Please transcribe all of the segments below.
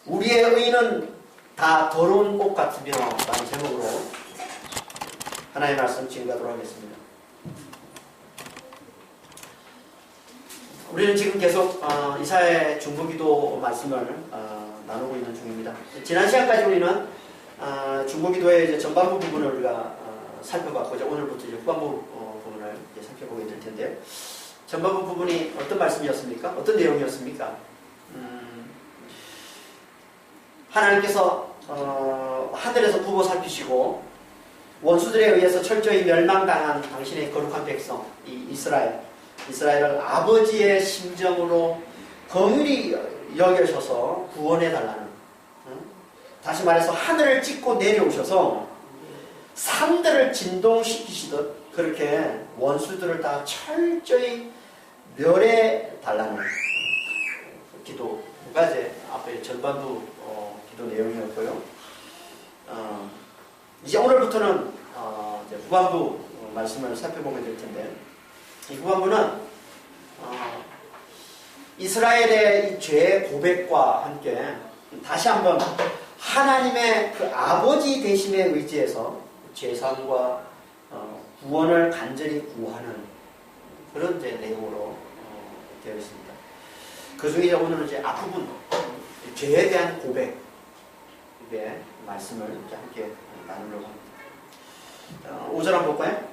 우리의 의는 다 더러운 옷 같으며 라는 제목으로 하나님의 말씀 증거하도록 하겠습니다. 우리는 지금 계속 이사야의 중보기도 말씀을 나누고 있는 중입니다. 지난 시간까지 우리는 중보기도의 이제 전반부 부분을 우리가 살펴봤고 이제 오늘부터 이제 후반부 부분을 이제 살펴보게 될 텐데요. 전반부 부분이 어떤 말씀이었습니까? 어떤 내용이었습니까? 하나님께서 하늘에서 부모 살피시고 원수들에 의해서 철저히 멸망당한 당신의 거룩한 백성 이 이스라엘을 아버지의 심정으로 긍휼히 여겨셔서 구원해달라는, 다시 말해서 하늘을 찢고 내려오셔서 산들을 진동시키시듯 그렇게 원수들을 다 철저히 멸해달라는 기도가 이제 앞에 전반부 기도 내용이었고요. 이제 오늘부터는 이제 후반부 말씀을 살펴보게 될 텐데, 이 후반부는 이스라엘의 이 죄의 고백과 함께 다시 한번 하나님의 그 아버지 되심에 의지해서 죄상과 구원을 간절히 구하는 그런 이제 내용으로 되어 있습니다. 그 중에 오늘은 이제 앞부분 죄에 대한 고백 의 말씀을 이제 함께 나누려고 합니다. 5절 한번 볼까요?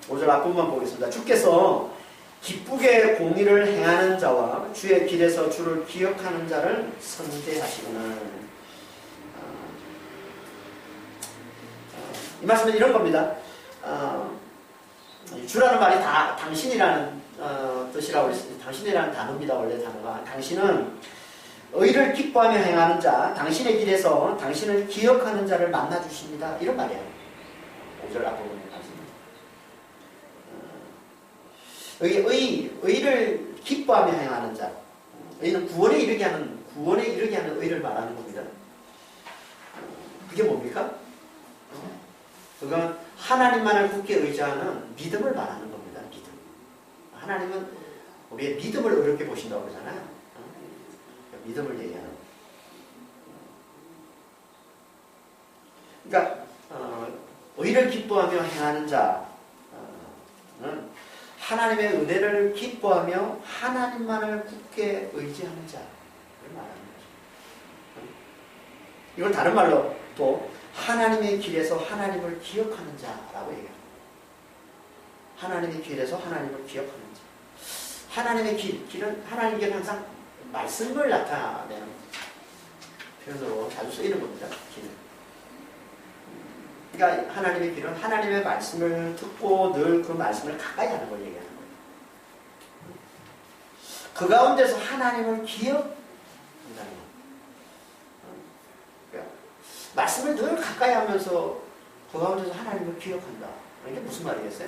5절 앞부분만 보겠습니다. 주께서 기쁘게 공의를 행하는 자와 주의 길에서 주를 기억하는 자를 선대하시구나. 이 말씀은 이런 겁니다. 주라는 말이 다 당신이라는 뜻이라고 했습니다. 당신이라는 단어입니다. 원래 단어가. 당신은 의를 기뻐하며 행하는 자, 당신의 길에서 당신을 기억하는 자를 만나주십니다. 이런 말이에요. 5절 앞부분에 말씀입니다. 의를 기뻐하며 행하는 자. 의는 구원에 이르게 하는 의를 말하는 겁니다. 그게 뭡니까? 그건 하나님만을 굳게 의지하는 믿음을 말하는 겁니다. 믿음. 하나님은 우리의 믿음을 어렵게 보신다고 그러잖아요. 믿음을 얘기하는. 그러니까 의를 기뻐하며 행하는 자는 하나님의 은혜를 기뻐하며 하나님만을 굳게 의지하는 자를 말하는 거죠. 이걸 다른 말로 또 하나님의 길에서 하나님을 기억하는 자라고 얘기합니다. 하나님의 길에서 하나님을 기억하는 자. 하나님의 길은 하나님께는 항상 말씀을 나타내는 표현으로 자주 쓰이는 겁니다. 길은. 그러니까 하나님의 길은 하나님의 말씀을 듣고 늘 그 말씀을 가까이 하는 걸 얘기하는 거예요. 그 가운데서 하나님을 기억한다는 거예요. 그러니까 말씀을 늘 가까이 하면서 그 가운데서 하나님을 기억한다. 이게 무슨 말이겠어요?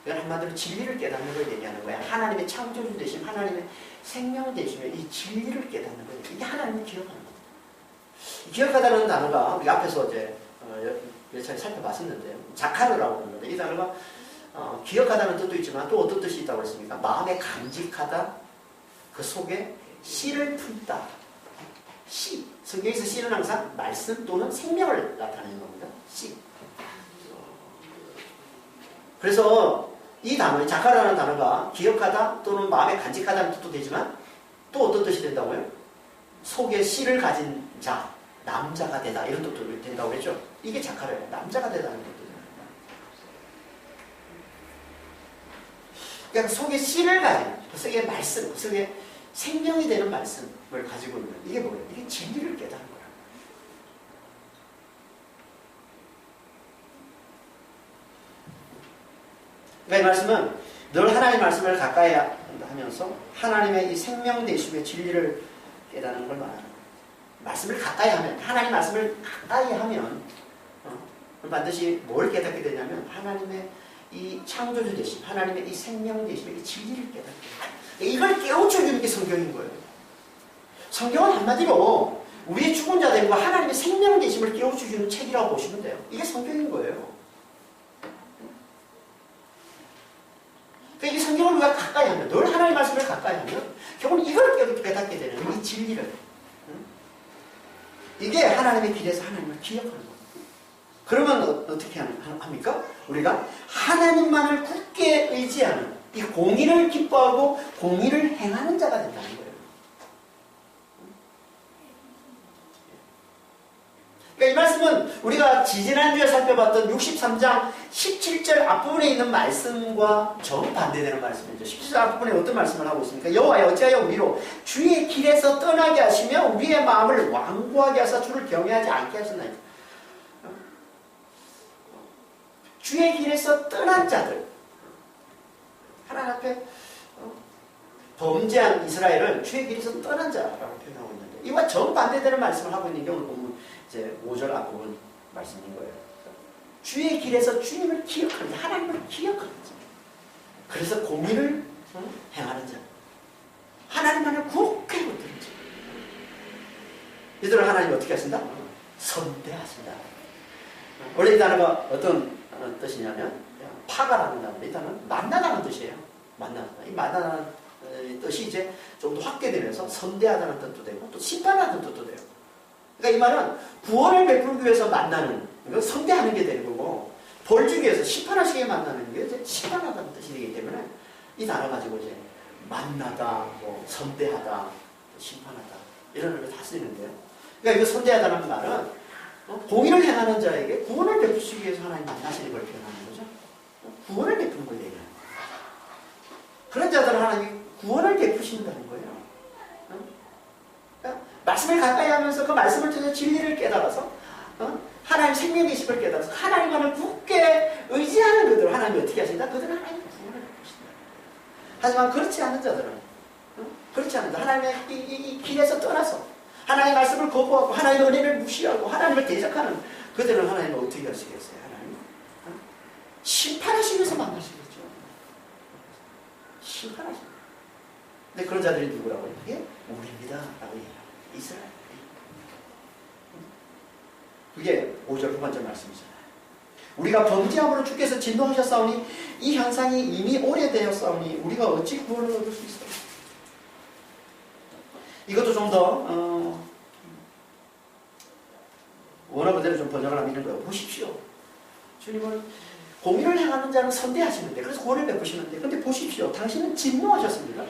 이건 한마디로 진리를 깨닫는 걸 얘기하는 거야. 하나님의 창조주 되심, 하나님의 생명 되심에 이 진리를 깨닫는 거예요. 이게 하나님을 기억하는 겁니다. 기억하다는 단어가 우리 앞에서 이제 몇 차례 살펴봤었는데요. 자카르라고 하는 건데 이 단어가 기억하다는 뜻도 있지만 또 어떤 뜻이 있다고 했습니까? 마음에 간직하다, 그 속에 씨를 품다. 씨. 성경에서 씨는 항상 말씀 또는 생명을 나타내는 겁니다. 씨. 그래서 이 단어, 자카라는 단어가 기억하다 또는 마음에 간직하다는 뜻도 되지만 또 어떤 뜻이 된다고요? 속에 씨를 가진 자, 남자가 되다 이런 뜻도 된다고 했죠. 이게 자카라예요. 남자가 되다는 뜻도 됩니다. 그러니까 속에 씨를 가진, 그 속에 말씀, 그 속에 생명이 되는 말씀을 가지고 있는 이게 뭐예요? 이게 진리를 깨닫는 거예요. 그러니까 이 말씀은 늘 하나님의 말씀을 가까이 하면서 하나님의 이 생명 되심의 진리를 깨닫는 걸 말하는 거예요. 말씀을 가까이 하면, 하나님 말씀을 가까이 하면 반드시 뭘 깨닫게 되냐면 하나님의 이 창조주 되심, 하나님의 이 생명 되심의 이 진리를 깨닫게 돼요. 이걸 깨우쳐주는 게 성경인 거예요. 성경은 한마디로 우리의 죽은 자들과 하나님의 생명 되심을 깨우쳐주는 책이라고 보시면 돼요. 이게 성경인 거예요. 이 성경을 우리가 가까이 하면, 늘 하나님의 말씀을 가까이 하면 결국은 이걸 깨닫게 되는 이 이 진리를. 이게 하나님의 길에서 하나님을 기억하는 겁니다. 그러면 어떻게 합니까? 우리가 하나님만을 굳게 의지하는 이 공의를 기뻐하고 공의를 행하는 자가 된다는 거예요. 그러니까 이 말씀은 우리가 지지난주에 살펴봤던 63장 17절 앞부분에 있는 말씀과 정반대되는 말씀이죠. 17절 앞부분에 어떤 말씀을 하고 있습니까? 여호와여 어찌하여 우리로 주의 길에서 떠나게 하시며 우리의 마음을 완고하게 하사 주를 경외하지 않게 하셨나이까. 주의 길에서 떠난 자들, 하나님 앞에 범죄한 이스라엘은 주의 길에서 떠난 자라고 표현하고 있는데, 이와 정반대되는 말씀을 하고 있는 게 오늘 보면 이제 5절 앞부분 말씀인 거예요. 주의 길에서 주님을 기억하는 자, 하나님을 기억하는 자. 그래서 공의를 행하는 자. 하나님만을 굳게 붙드는 자. 이들을 하나님 어떻게 하신다? 선대하신다. 원래 이 단어가 어떤 뜻이냐면 파가라는 단어인데, 이 단어는 만나다는 뜻이에요. 만나다. 이 만나다는 뜻이 이제 좀 더 확대되면서 선대하다는 뜻도 되고 또 심판하는 뜻도 돼요. 그러니까 이 말은 구원을 베풀기 위해서 만나는, 이거 선대하는 게 되는 거고, 벌 주기 위해서 심판하시기 위해 만나는 게 이제 심판하다는 뜻이 되기 때문에 이 단어 가지고 이제 만나다, 뭐 선대하다, 심판하다 이런 의미로 다 쓰이는데요. 그러니까 이거 선대하다는 말은 공의를 행하는 자에게 구원을 베푸시기 위해서 하나님 만나시는 걸 표현하는 거죠. 구원을 베푸는 걸 얘기하는 거예요. 그런 자들은 하나님이 구원을 베푸신다는 거예요. 그러니까 말씀을 가까이 하면서 그 말씀을 통해서 진리를 깨달아서 하나님 생명이심을 깨달아서 하나님만을 굳게 의지하는 그들을 하나님이 어떻게 하신다? 그들은 하나님의 구원을 베푸신다. 하지만 그렇지 않은 자들은, 그렇지 않은 자, 하나님의 이 길에서 떠나서 하나님의 말씀을 거부하고 하나님의 은혜를 무시하고 하나님을 대적하는 그들은 하나님을 어떻게 하시겠어요? 하나님 심판하시기 위해서 만나시겠죠. 심판하십니다. 근데 그런 자들이 누구라고 해요? 이게 우리입니다 라고 얘기해요. 이스라엘. 그게 5절 후반절 말씀이잖아요. 우리가 범죄함으로 주께서 진노하셨사오니 이 현상이 이미 오래되었사오니 우리가 어찌 구원을 얻을 수 있어요? 이것도 좀 더 원어 그대로 좀 번역을 하면 이런 거예요. 보십시오. 주님은 공의를 행하는 자는 선대하시는데, 그래서 구원을 베푸시는데, 근데 보십시오. 당신은 진노하셨습니다.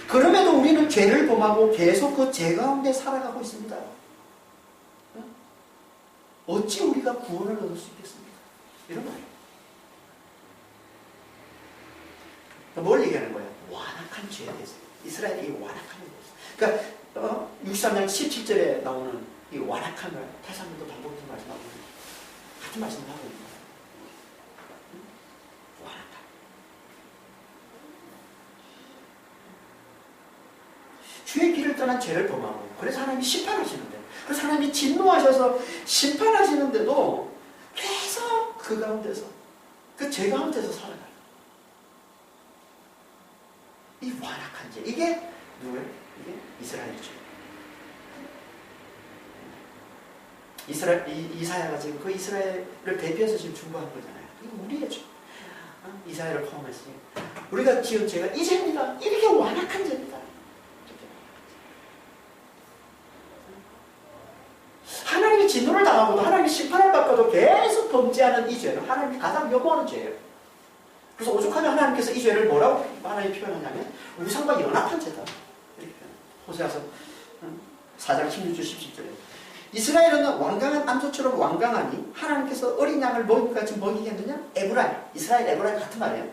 그럼에도 우리는 죄를 범하고 계속 그 죄 가운데 살아가고 있습니다. 어찌 우리가 구원을 얻을 수 있겠습니까? 이런 말이에요. 뭘 얘기하는 거예요? 완악한 죄에 대해서. 이스라엘이 완악한 죄에 대해서. 그러니까 63장 17절에 나오는 이 완악함을 다시 한 번 더 반복해서 말씀하고 있는 같은 말씀을 하고 있는 거예요. 완악함. 주의 길을 떠난 죄를 범하고, 그래서 하나님이 심판하시는데, 그래서 하나님이 진노하셔서 심판하시는데도 계속 그 가운데서, 그 죄 가운데서 살아가요. 이 완악한 죄. 이게 누구예요? 이게 이스라엘이죠. 이사야가 지금 그 이스라엘을 대표해서 지금 중보하는 거잖아요. 이게 우리의 죄. 이사야를 포함했으니 우리가 지은 죄가 이 죄입니다. 이렇게 완악한 죄입니다. 하나님이 진노를 당하고도 하나님이 심판을 받고도 계속 범죄하는 이 죄는 하나님이 가장 요구하는 죄예요. 그래서 오죽하면 하나님께서 이 죄를 뭐라고 하나님이 표현하냐면 우상과 연합한 죄다. 이렇게 표현해요. 호세아서 4장 16절 17절에 이스라엘은 완강한 암소처럼 완강하니 하나님께서 어린 양을 먹이같이 먹이겠느냐? 에브라임, 이스라엘 에브라임 같은 말이에요.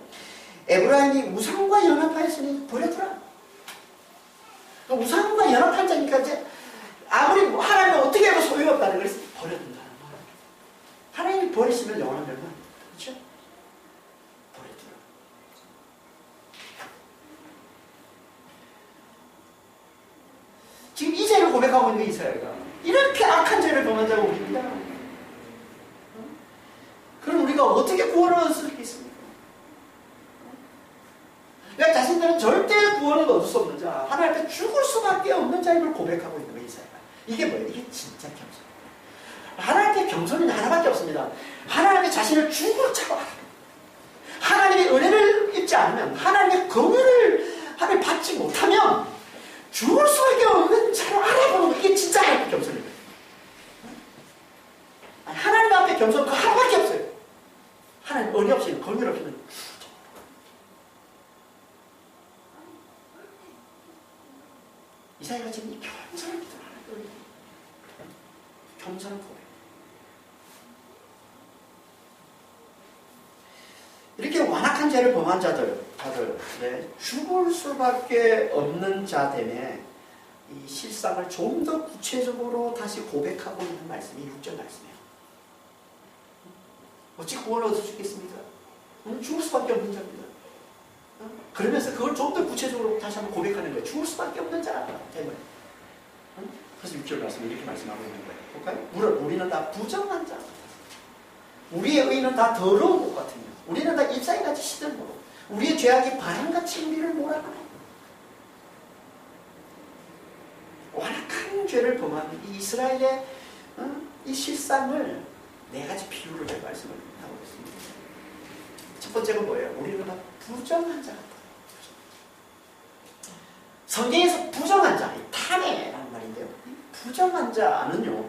에브라임이 우상과 연합하였으니 버려두라. 우상과 연합한 자니까 이제 아무리 하나님은 어떻게 해도 소용없다는 걸 버려둔다는 거예요. 하나님이 버리시면 영원한 멸망입니다. 그렇죠? 버려두라. 지금 이 죄를 고백하고 있는 게 이스라엘가 이렇게 악한 죄를 범한 자가 우리입니다. 그럼 우리가 어떻게 구원을 얻을 수 있겠습니까? 그러니까 자신들은 절대 구원을 얻을 수 없는 자, 하나님 앞에 죽을 수밖에 없는 자임을 고백하고 있는 거예요, 이스라엘가. 이게 뭐예요? 이게 진짜 겸손. 하나님께 겸손은 하나밖에 없습니다. 하나님의 자신을 죽으로 차고 하나님의 은혜를 입지 않으면, 하나님의 긍휼을 하나님 받지 못하면 죽을 수밖에 없는 자로 알아보는 이게 진짜 하나님 겸손인 거예요. 하나님 앞에 겸손 그 하나밖에 없어요. 하나님 은혜 없이는 긍휼 없이는 이사야가 지금 이 겸손한 기도를 하는 거예요. 겸손한 고백. 이렇게 완악한 죄를 범한 자들, 네, 죽을 수밖에 없는 자됨에 이 실상을 좀 더 구체적으로 다시 고백하고 있는 말씀이 6절 말씀이에요. 어찌 구원을 얻을 수 있겠습니까? 죽을 수밖에 없는 자입니다. 그러면서 그걸 좀 더 구체적으로 다시 한번 고백하는 거예요. 죽을 수밖에 없는 자됨을. 그래서 6절 말씀을 이렇게 말씀하고 있는 거예요. 볼까요? 물론 우리는 다 부정한 자. 우리의 의는 다 더러운 것 같으며 우리는 다 잎사귀같이 시들고 우리의 죄악이 바람같이 우리를 몰아가요. 완악한 죄를 범한 이 이스라엘의 이 실상을 네 가지 비유로 제가 말씀을 하고 있습니다. 첫 번째가 뭐예요? 우리는 다 부정한 자 같다. 성경에서 부정한 자, 탐해라는 말인데요. 부정한 자는요,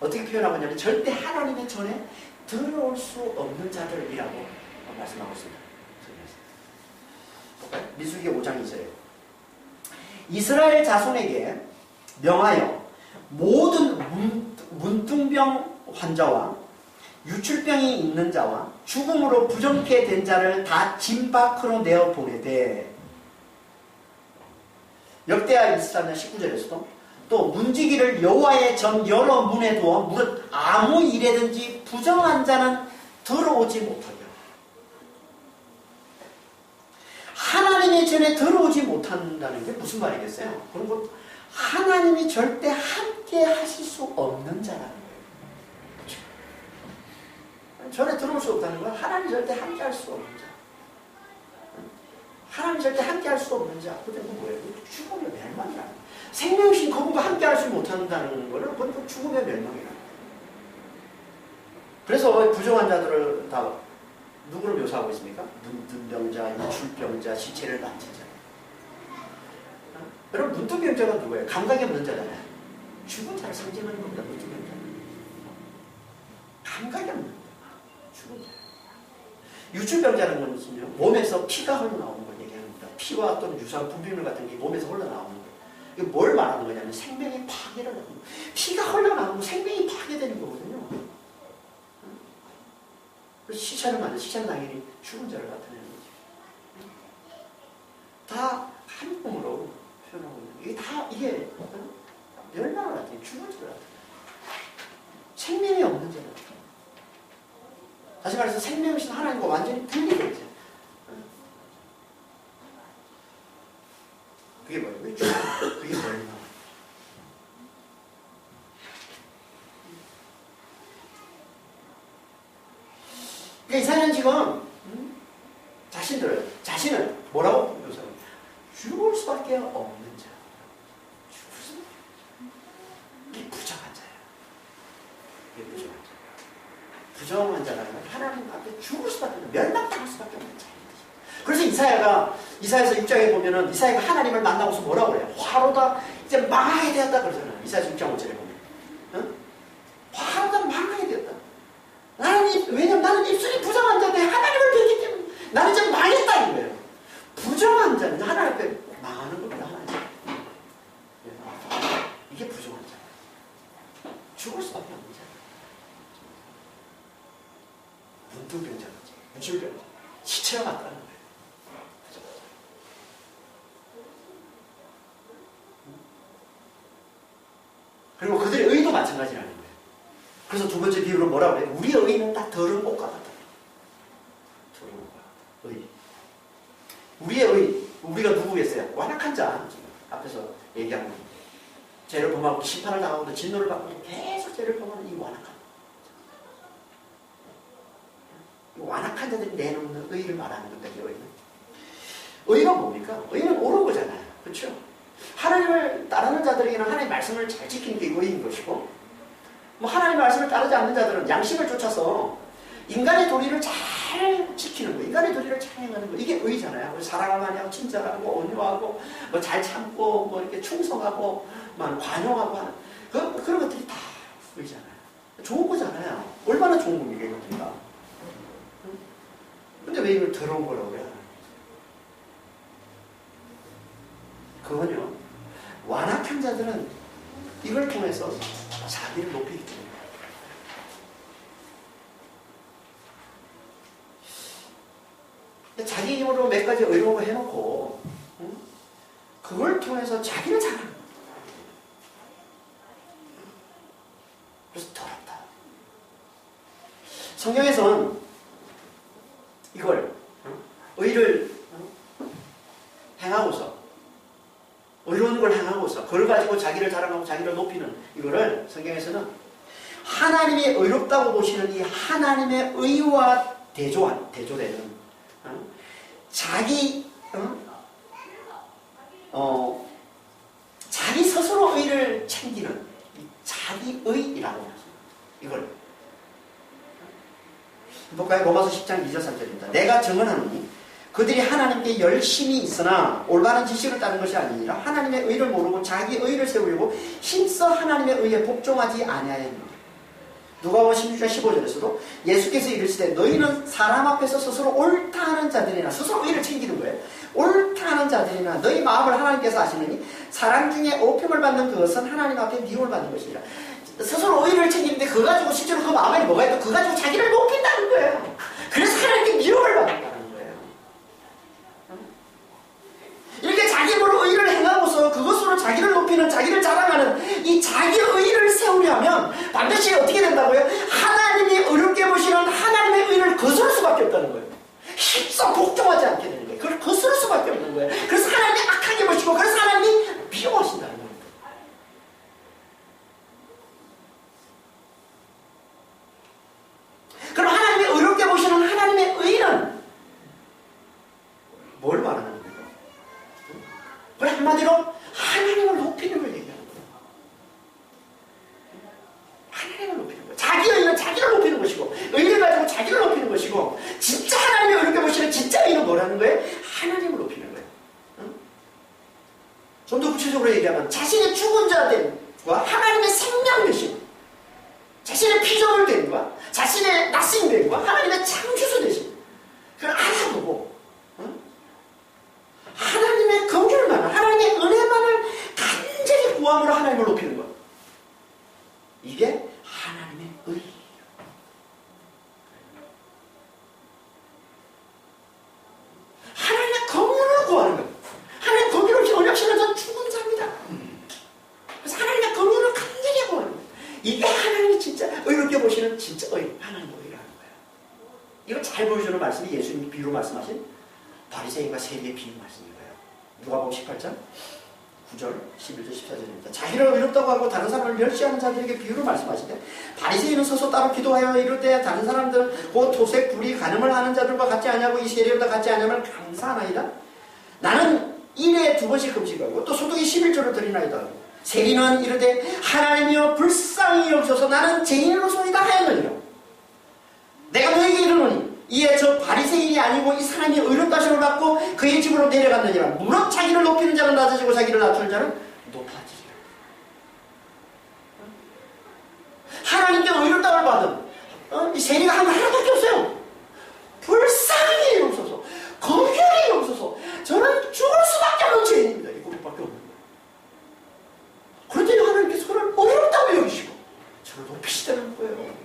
어떻게 표현하고 있냐면 절대 하나님의 전에 들어올 수 없는 자들이라고 말씀하고 있습니다. 볼까요? 민수기 5장 2절에 이스라엘 자손에게 명하여 모든 문둥병 환자와 유출병이 있는 자와 죽음으로 부정케 된 자를 다 진 밖으로 내어 보내되 역대하 24년 19절에서도 또 문지기를 여호와의 전 여러 문에 두어 무릇 아무 일에든지 부정한 자는 들어오지 못하게. 하나님의 전에 들어오지 못한다는 게 무슨 말이겠어요? 그리고 하나님이 절대 함께 하실 수 없는 자라는 거예요. 그렇죠? 전에 들어올 수 없다는 건 하나님 절대 함께 할 수 없는 자. 하나님 절대 함께 할 수 없는 자. 그게 뭐예요? 죽으면 멸망이라는 거예요. 생명신 그분과 함께 할 수 못한다는 거는 그건 죽음의 멸망이라는 거예요. 그래서 부정한 자들을 다 누구를 묘사하고 있습니까? 문둥병자, 유출병자, 시체를 만진 자. 여러분 문둥병자가 누구예요? 감각이 없는 자잖아요. 죽은 자를 상징하는 겁니다. 문둥병자는. 감각이 없는 자. 죽은 자. 유출병자는 것은요, 몸에서 피가 흘러나오는 걸 얘기합니다. 피와 또는 유사한 분비물 같은 게 몸에서 흘러나오는 거예요. 이게 뭘 말하는 거냐면 생명이 파괴를 하는 거예요. 피가 흘러나오면 생명이 파괴되는 거거든요. 시체를 만든 시체는 당연히 죽은 자를 나타내는 거죠. 다 한 몸으로 표현하고 있는 이게 이게 멸망을 나타내요. 죽은 자를 나타내요. 생명이 없는 자를 나타내요. 다시 말해서 생명이신 하나님과 완전히 분리된 자. 그게 뭐예요? 그게 멸망. 그러니까 이사야는 지금 자신을 뭐라고 묘사해요? 죽을 수밖에 없는 자. 이게 부정한 자예요. 이게 부정한 자. 부정한 자라는 건 하나님 앞에 죽을 수밖에 없는, 멸망당할 수밖에 없는 자예요. 그래서 이사야서 6장에 보면은 이사야가 하나님을 만나고서 뭐라고 그래요? 화로다 이제 망하게 되었다 그러잖아요. 이사야서 6장 5절에 보면. 응? 화로다 망하게 되었다. 왜냐면 나는 입술이 부정한 자인데 하나님을 뵙기 때문에 나는 이제 망했다는 거예요. 부정한 자는 하나님 앞에 망하는 겁니다. 하나님. 이게 부정한 자. 죽을 수밖에 없는 자. 문둥병자, 유출병자, 시체와 같다는 거예요. 그리고 그들의 의도 마찬가지라는 거예요. 그래서 두 번째 비유로 뭐라고 그래요? 우리의 의는 다 더러운 옷과 같다. 더러운 옷과 같다. 의. 우리의 의, 우리가 누구겠어요? 완악한 자. 앞에서 얘기한 거. 죄를 범하고 심판을 당하고도 진노를 받고도 계속 죄를 범하는 이 완악한 자. 이 완악한 자들이 내놓는 의를 말하는 겁니다. 이 의는. 의가 뭡니까? 의는 옳은 거잖아요. 그렇죠? 하나님을 따르는 자들에게는 하나님의 말씀을 잘 지키는 게 의인 것이고, 뭐 하나님의 말씀을 따르지 않는 자들은 양심을 쫓아서 인간의 도리를 잘 잘 지키는 거, 인간의 도리를 잘 행하는 거, 이게 의잖아요. 우리 사랑을 많이 하고 친절하고 온유하고 뭐 잘 참고 뭐 이렇게 충성하고 막 관용하고 하는 그런 것들이 다 의잖아요. 좋은 거잖아요. 얼마나 좋은 겁니까 이것들이가. 근데 왜 이걸 더러운 거라고 그래요? 그건요, 완악한 자들은 이걸 통해서 자기를 높이기 때문에. 자기 힘으로 몇 가지 의로운 거 해놓고 그걸 통해서 자기를 잘하는 거예요. 그래서 더럽다. 성경에서는 이걸 의를 행하고서 의로운 걸 행하고서 그걸 가지고 자기를 자랑하고 자기를 높이는 이거를 성경에서는 하나님이 의롭다고 보시는 이 하나님의 의와 대조되는 자기 자기 스스로 의를 챙기는 자기의이라고 하죠. 이걸 볼까요? 로마서 10장 2절 3절입니다. 내가 증언하노니 그들이 하나님께 열심히 있으나 올바른 지식을 따른 것이 아니니라 하나님의 의를 모르고 자기 의를 세우려고 힘써 하나님의 의에 복종하지 아니하였느니라. 누가복음 16장 15절에서도 예수께서 이르시되 너희는 사람 앞에서 스스로 옳다 하는 자들이나 스스로 의를 챙기는 거예요. 옳다 하는 자들이나 너희 마음을 하나님께서 아시느니 사람 중에 오평을 받는 그것은 하나님 앞에 미움을 받는 것이라. 스스로 의를 챙기는데 그거 가지고 실제로 그 마음에 뭐가 있고 그거 가지고 자기를 높인다는 거예요. 그래서 하나님께 미움을 받는다는 거예요. 이렇게 자기 힘으로 의를 행하고서 그것으로 자기를 높이는, 자기를 자랑하는 이 자기 의를 세우려면 반드시 어떻게 된다고요? 하나님이 어렵게 보시는 하나님의 의를 거스를 수밖에 없다는 거예요. 힘써 복종하지 않게 되는 거예요. 그걸 거스를 수밖에 없는 거예요. 그래서 하나님이 악하게 보시고 그래서 하나님이 미워하신다는 거예요. 그럼 하나님이 어렵게 보시는 하나님의 의는 뭘 말하는 겁니까? 그걸 한마디로 하나님을 높이는 걸 얘기하는 거예요. 하나님을 높이는 거예요. 자기 의는 자기를 높이는 것이고 의를 가지고 자기를 높이는 것이고 진짜 하나님이 어렵게 보시는 진짜 의는 뭐라는 거예요? 하나님을 높이는 거예요. 좀 더 구체적으로 얘기하면 자신의 죽은 자됨과 하나님의 생명 되심, 자신의 피조물 됨과 자신의 낯선됨과 하나님의 창조주 되심, 그걸 알아보고 하나님의 긍휼만을, 하나님의 은혜만을 간절히 구함으로 하나님을 높이는 것. 이게 하나님의 의예요. 하나님의 긍휼을 구하는 거예요. 하나님의 긍휼 없이 언약 없이는 전 죽은 자입니다. 그래서 하나님의 긍휼을 간절히 구하는 거예요. 이게 하나님이 진짜 의롭게 보시는 진짜 하나님의 의라는 거예요. 이걸 잘 보여주는 말씀이 예수님이 비유로 말씀하신 바리새인과 세리의 비유 말씀인 거예요. 누가복음 18장 9절, 11절, 14절입니다. 자기를 의롭다고 하고 다른 사람을 멸시하는 자들에게 비유로 말씀하시되 바리새인은 서서 따로 기도하여 이럴 때 다른 사람들은 곧 토색, 불의, 간음을 하는 자들과 같지 아니하고 이 세리보다 같지 아니하면 감사하나이다. 나는 일에 2번씩 금식하고 또 소득의 11조를 드리나이다. 세리는 이르되 하나님이여 불쌍히 여기소서 나는 죄인으로소이다 하였느니라. 내가 너에게 이르노니 이에 저 바리새인이 아니고 이 사람이 의롭다 하심을 받고 그의 집으로 내려갔느니라. 무릇 자기를 높이는 자는 낮아지고 자기를 낮추는 자는 높아지리라. 하나님께 의롭다를 받은 이 세리가 한 말 하나밖에 없어요. 불쌍히 여기소서, 긍휼히 여기소서, 저는 죽을 수밖에 없는 죄인입니다. 이 고백밖에 없는 거예요. 그런데 하나님께서 그를 의롭다고 여기시고 저를 높이시다는 거예요.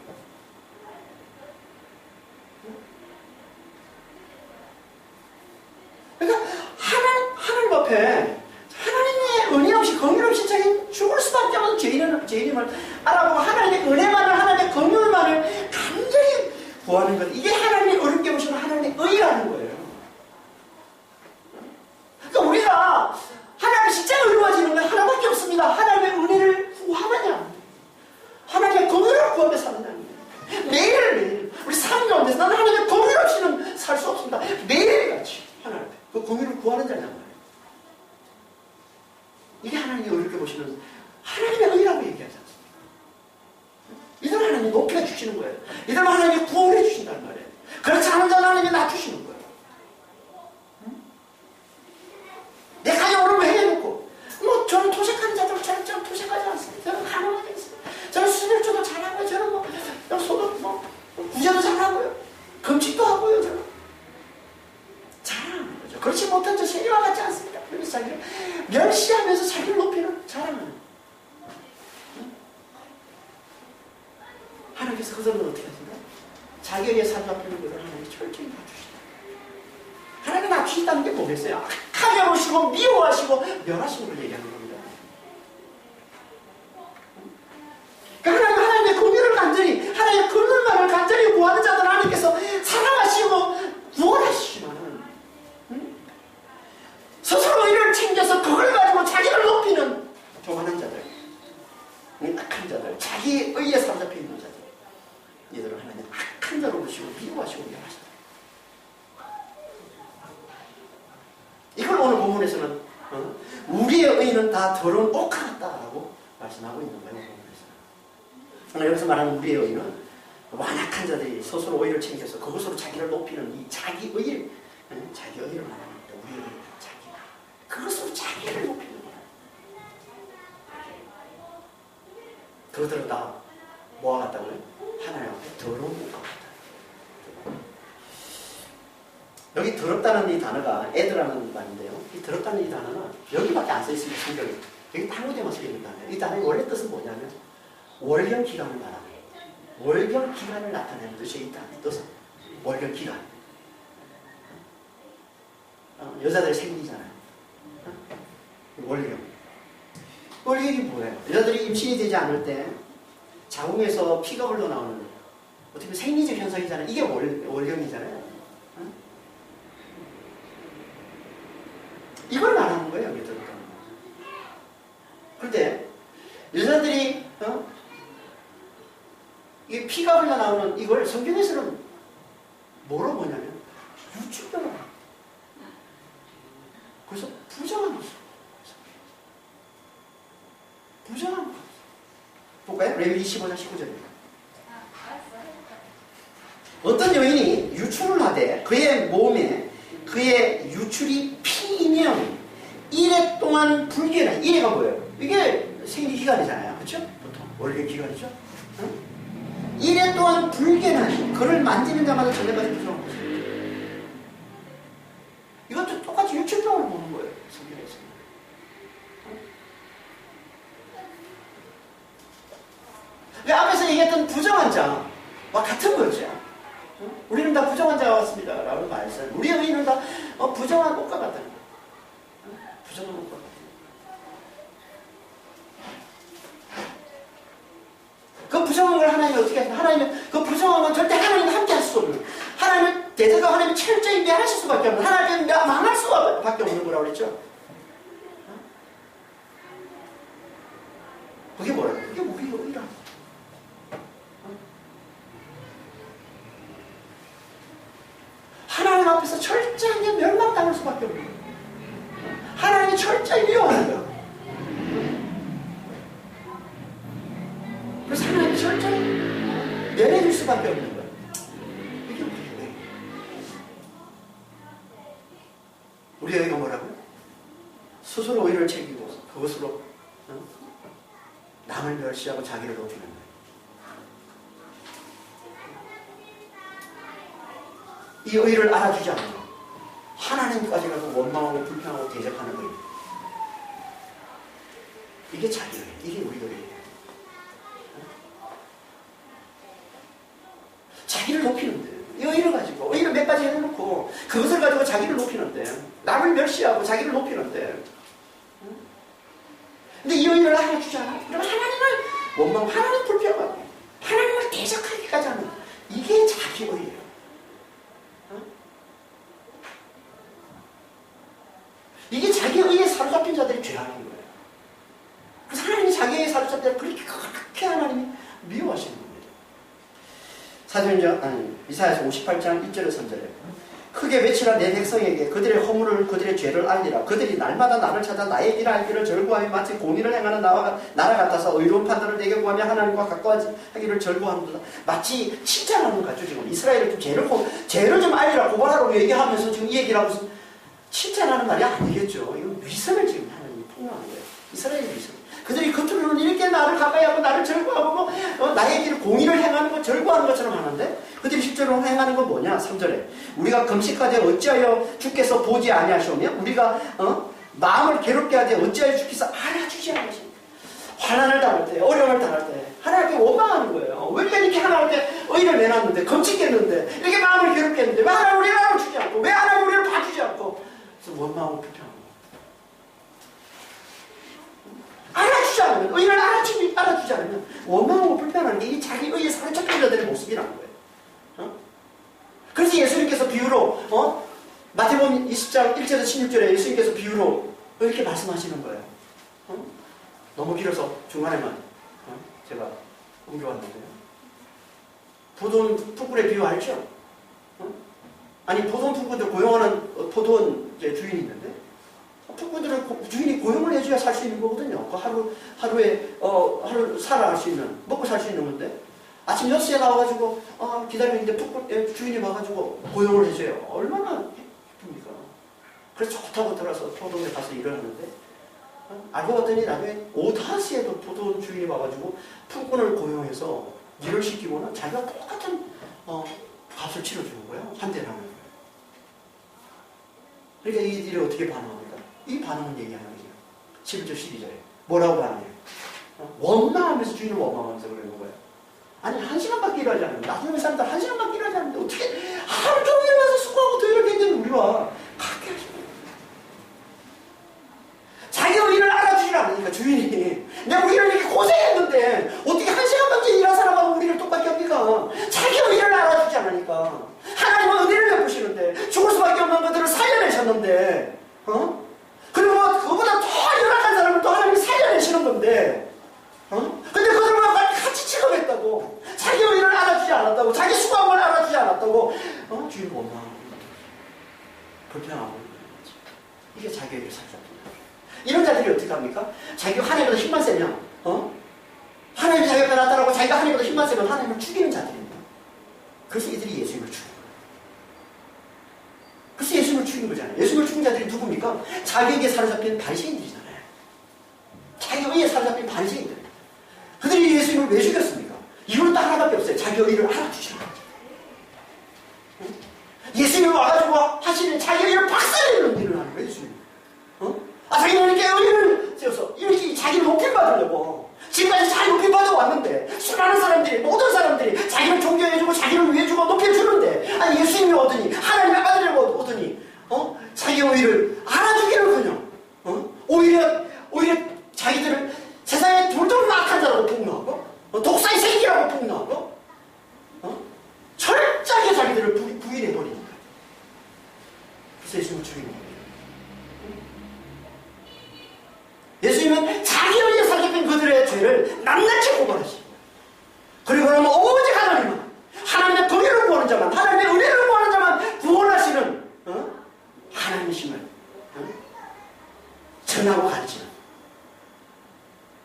그러니까 하나님 앞에 하나님의 은혜 없이 긍휼 없이 자기 죽을 수밖에 없는 죄인임을 알아보고 하나님의 은혜만을, 하나님의 긍휼만을 간절히 구하는 것, 이게 하나님이 어렵게 보시는 하나님의 의라는 거예요. 그러니까 우리가 하나님 진짜 의로워지는 건 하나밖에 없습니다. 하나님의 은혜를 구하느냐, 하나님의 긍휼을 구하며 사느냐는 거예요. 매일매일 우리 삶 가운데서 나는 하나님의 긍휼 없이는 살 수 없습니다. 매일같이 하나님 그 긍휼을 구하는 자란 말이에요. 이게 하나님이 어렵게 보시는 하나님의 의라고 얘기하지 않습니까? 이들 하나님이 높여주시는 거예요. 이들 하나님이 구원해 주신다는 말이에요. 그렇지 않은 자는 하나님이 낮추시는 거예요. 내 가정으로 해놓고 뭐 저는 토색한 자들 저는 토색하지 않습니다. 저는 가난하지 않습니다. 저는 수술조도 잘하고요. 저는 뭐 소득 구제도 잘하고요. 금식도 하고요. 저는 자랑하는 거죠. 그렇지 못한 저 세리와 같지 않습니다. 그래서 자기를 멸시하면서 자기를 높이는 자랑하는. 하나님께서 그 사람을 어떻게 하신가? 자기에게 사주하는 것을 하나님이 철저히 낮추신다. 하나님이 낮추신다는 게 뭐겠어요? 가벼우시고 미워하시고 멸하시는 걸 얘기하는 겁니다. 그러니까 하나님의 긍휼을 간절히, 하나님의 긍휼만을 간절히 구하는 자들 하나님께서 사랑하시고 구원하시지만은 스스로 이를 챙겨서 그걸 가지고 자기를 높이는 교만한 자들, 악한 자들, 자기 의에 사로잡혀 있는 자들, 이들은 하나님 악한 자로 보시고 미워하시고 멸하신다. 이걸 오늘 본문에서는 우리의 의는 다 더러운 옷 같다라고 말씀하고 있는 거예요. 본문에서. 여기서 말하는 우리의 의는 완악한 자들이 스스로 의를 챙겨서 그것으로 자기를 높이는 이 자기 의를 말하는 겁니다. 우리의 의, 자기. 그것으로 자기를 높이는 거예요. 그것들은 다 뭐와 같다고요? 하나님 앞에 더러운 옷과 같다. 여기 더럽다는 이 단어가 애드라는 단어인데요. 이 더럽다는 이 단어는 여기밖에 안 써 있습니다. 성경에. 여기 한국에만 써 있는 단어예요. 이 단어의 원래 뜻은 뭐냐면 월경 기간을 말하는 거예요. 월경 기간을 나타내는 뜻이 이 단어의 뜻은 월경 기간. 여자들의 생리잖아요. 월경. 월경이 뭐예요? 여자들이 임신이 되지 않을 때 자궁에서 피가 흘러나오는 어떻게 보면 생리적 현상이잖아요. 이게 월경이잖아요. 이걸 말하는 거예요. 여기 들어가. 그런데 여자들이 이 피가 흘러나오는 이걸 성경에서는 뭐로 보냐면 유축병을. 그래서 부정한 모습. 부정한 모습. 볼까요? 레위기 15장 19절입니다. 어떤 여인이 유출을 하되 그의 몸에 그의 유출이 피이면 1회 동안 불개나 1회가 뭐예요? 이게 생리기간이잖아요. 그렇죠? 보통 원래 기간이죠. 1회 동안 불개나니 그를 만지는 자마다 전에까지 부정한 거죠. 이것도 똑같이 유출병을 보는 거예요. 성경에서. 앞에서 얘기했던 부정한 자와 같은 거죠. 우리는 다 부정한 자가 왔습니다. 라고 말했어요. 우리의 의는 다 부정한 옷과 같다는 거예요. 부정한 옷과 같아요. 그 부정한 걸 하나님이 어떻게 하시나? 하나님은 그 부정한 건 절대 하나님과 함께 할 수 없는, 하나님은 대대가 하나님이 철저히 멸하실 수밖에 없는, 하나님은 망할 수밖에 없는 거라고 그랬죠. 그게 뭐라고? 그게 우리의 의라. 하나님 앞에서 철저하게 멸망당할 수밖에 없는 거예요. 하나님이 철저히 미워하는 거예요. 그래서 하나님이 철저히 멸해줄 수밖에 없는 거예요. 이게 우리의 의. 우리의 의가 뭐라고요? 스스로 의를 챙기고 그것으로 남을 멸시하고 자기를 높이는 거예요. 이 의를 알아주지 않는 거예요. 하나님까지 가서 원망하고 불평하고 대적하는 거예요. 이게 자기의 의. 이게 우리의 의예요. 자기를 높이는데 이 의를 가지고 의를 몇 가지 해놓고 그것을 가지고 자기를 높이는데 남을 멸시하고 자기를 높이는데 근데 이 의를 알아주지 않아? 그러면 하나님을 원망하고 하나님 불평하고 하나님을 대적하기까지 하는 이게 자기 의예요. 이게 자기 의에 사로잡힌 자들이 죄하는 거예요. 그래서 하나님이 자기 의에 사로잡힌 자를 그렇게 하나님이 미워하시는 겁니다. 사도행전 이사야서 58장 1절에 3절에 크게 외치라 내 백성에게 그들의 허물을 그들의 죄를 알리라. 그들이 날마다 나를 찾아 나의 길을 알기를 절구하며 마치 공의를 행하는 나라 같아서 의로운 판단을 내게 구하며 하나님과 가까워하기를 절구하는도다. 마치 칭찬하는 거죠. 지금 이스라엘을 좀 죄를 좀 알리라 고발하라고 얘기하면서 지금 이 얘기를 하고 칭찬하는 말이 아니겠죠. 이건 위선을 지금 하나님이 폭로하는 거예요. 이스라엘의 위선. 그들이 겉으로는 이렇게 나를 가까이 하고 나를 절구하고 나의 길을 공의를 행하는 것 절구하는 것처럼 하는데 그들이 실제로 행하는 건 뭐냐? 3절에 우리가 금식하되 어찌하여 주께서 보지 아니하시오며 우리가 마음을 괴롭게 하되 어찌하여 주께서 알아주지 않으십니까? 환난을 당할 때 어려움을 당할 때 하나님께 원망하는 거예요. 왜 이렇게 하나님께 의를 내놨는데 금식했는데 이렇게 마음을 괴롭게 했는데 왜 하나님 우리를 알아주지 않고 왜 하나님 우리를 봐주지 않고 그래서 원망하고 불평하고 알아주지 않으면 의를 알아주지 않으면 원망하고 불평하는 게 이 자기 의에 사로잡힌 자들의 모습이라는 거예요. 그래서 예수님께서 비유로 마태복음 20장 1절에서 16절에 예수님께서 비유로 이렇게 말씀하시는 거예요. 너무 길어서 중간에만 제가 옮겨왔는데요. 포도원 풋굴의 비유 알죠? 아니 포도원 풋굴들 고용하는 포도원 주인이 있는데 풋굴들은 주인이 고용을 해줘야 살 수 있는 거거든요. 그 하루에 하루 살아갈 수 있는 먹고 살 수 있는 건데 아침 6시에 나와가지고 기다리는데 주인이 와가지고 고용을 해줘요. 얼마나 기쁩니까? 그래서 좋다고 들어서 포도원에 가서 일을 하는데 알고 봤더니 나중에 오후 5시에도 포도원 주인이 와가지고 품꾼을 고용해서 일을 시키고는 자기가 똑같은 값을 치러주는 거예요. 한 대를 하는 거예요. 그러니까 이 일이 어떻게 반응합니까? 이 반응은 얘기하는 거예요. 11절 12절에 뭐라고 반응해요? 원망하면서 주인을 원망하면서 그러는 거예요. 아니 1시간밖에 일하지 않는데 나중에 사람들 1시간밖에 일하지 않는데 어떻게 하루 종일 와서 수고하고 더 이렇게 했는데 우리와 같게 하시는 거예요. 자기 의의를 알아주질 않으니까 주인이 내가 우리를 이렇게 고생했는데 어떻게 1시간밖에 일한 사람하고 우리를 똑같게 합니까? 자기 의의를 알아주지 않으니까 하나님은 은혜를 베푸시는데 죽을 수밖에 없는 것들을 살려내셨는데 그리고 그보다 더 열악한 사람을 또 하나님이 살려내시는 건데 근데 그들과 같이 취급했다고 자기 의의를 알아주지 않았다고 자기 수고함을 알아주지 않았다고 주인을 원망하고 불평하고 이게 자기 의의를 살려줍니다. 이런 자들이 어떻게 합니까? 자기가 하나님보다 힘만 세면 하나님이 자기가 변했다라고 자기가 하나님보다 힘만 세면 하나님을 죽이는 자들입니다. 그래서 이들이 예수님을 죽인 거예요. 그래서 예수님을 죽인 거잖아요. 예수님을 죽인 자들이 누굽니까? 자기에게 사로잡힌 바리새인들이잖아요. 자기 의에 사로잡힌 바리새인들. 그들이 예수님을 왜 죽였습니까? 이유는 딱 하나밖에 없어요. 자기 의를 알아주시는 거죠. 예수님이 와가지고 하시는 자기 의를 박살내는 일을 하는 거예요. 예수님. 자기는 이렇게 의를 세워서 이렇게 자기를 높임받으려고 지금까지 잘 높임받아 왔는데 수많은 사람들이 모든 사람들이 자기를 존경해주고 자기를 위해주고 높여주는데 아니 예수님이 오더니 하나님의 아들을 오더니 자기 의를 알아주기를커녕 오히려 자기들을 세상에 돌도 악한 자라고 폭로하고 독사의 새끼라고 폭로하고 철저하게 자기들을 부인해버리는 거예요. 그래서 예수님을 죽이는 거예요. 예수님은 자기 의에 사로잡힌 그들의 죄를 낱낱이 고발하십니다. 그리고 그러면 오직 하나님의 도리를 구하는 자만 하나님의 은혜를 구하는 자만 구원하시는 하나님이심을 전하고 가르치는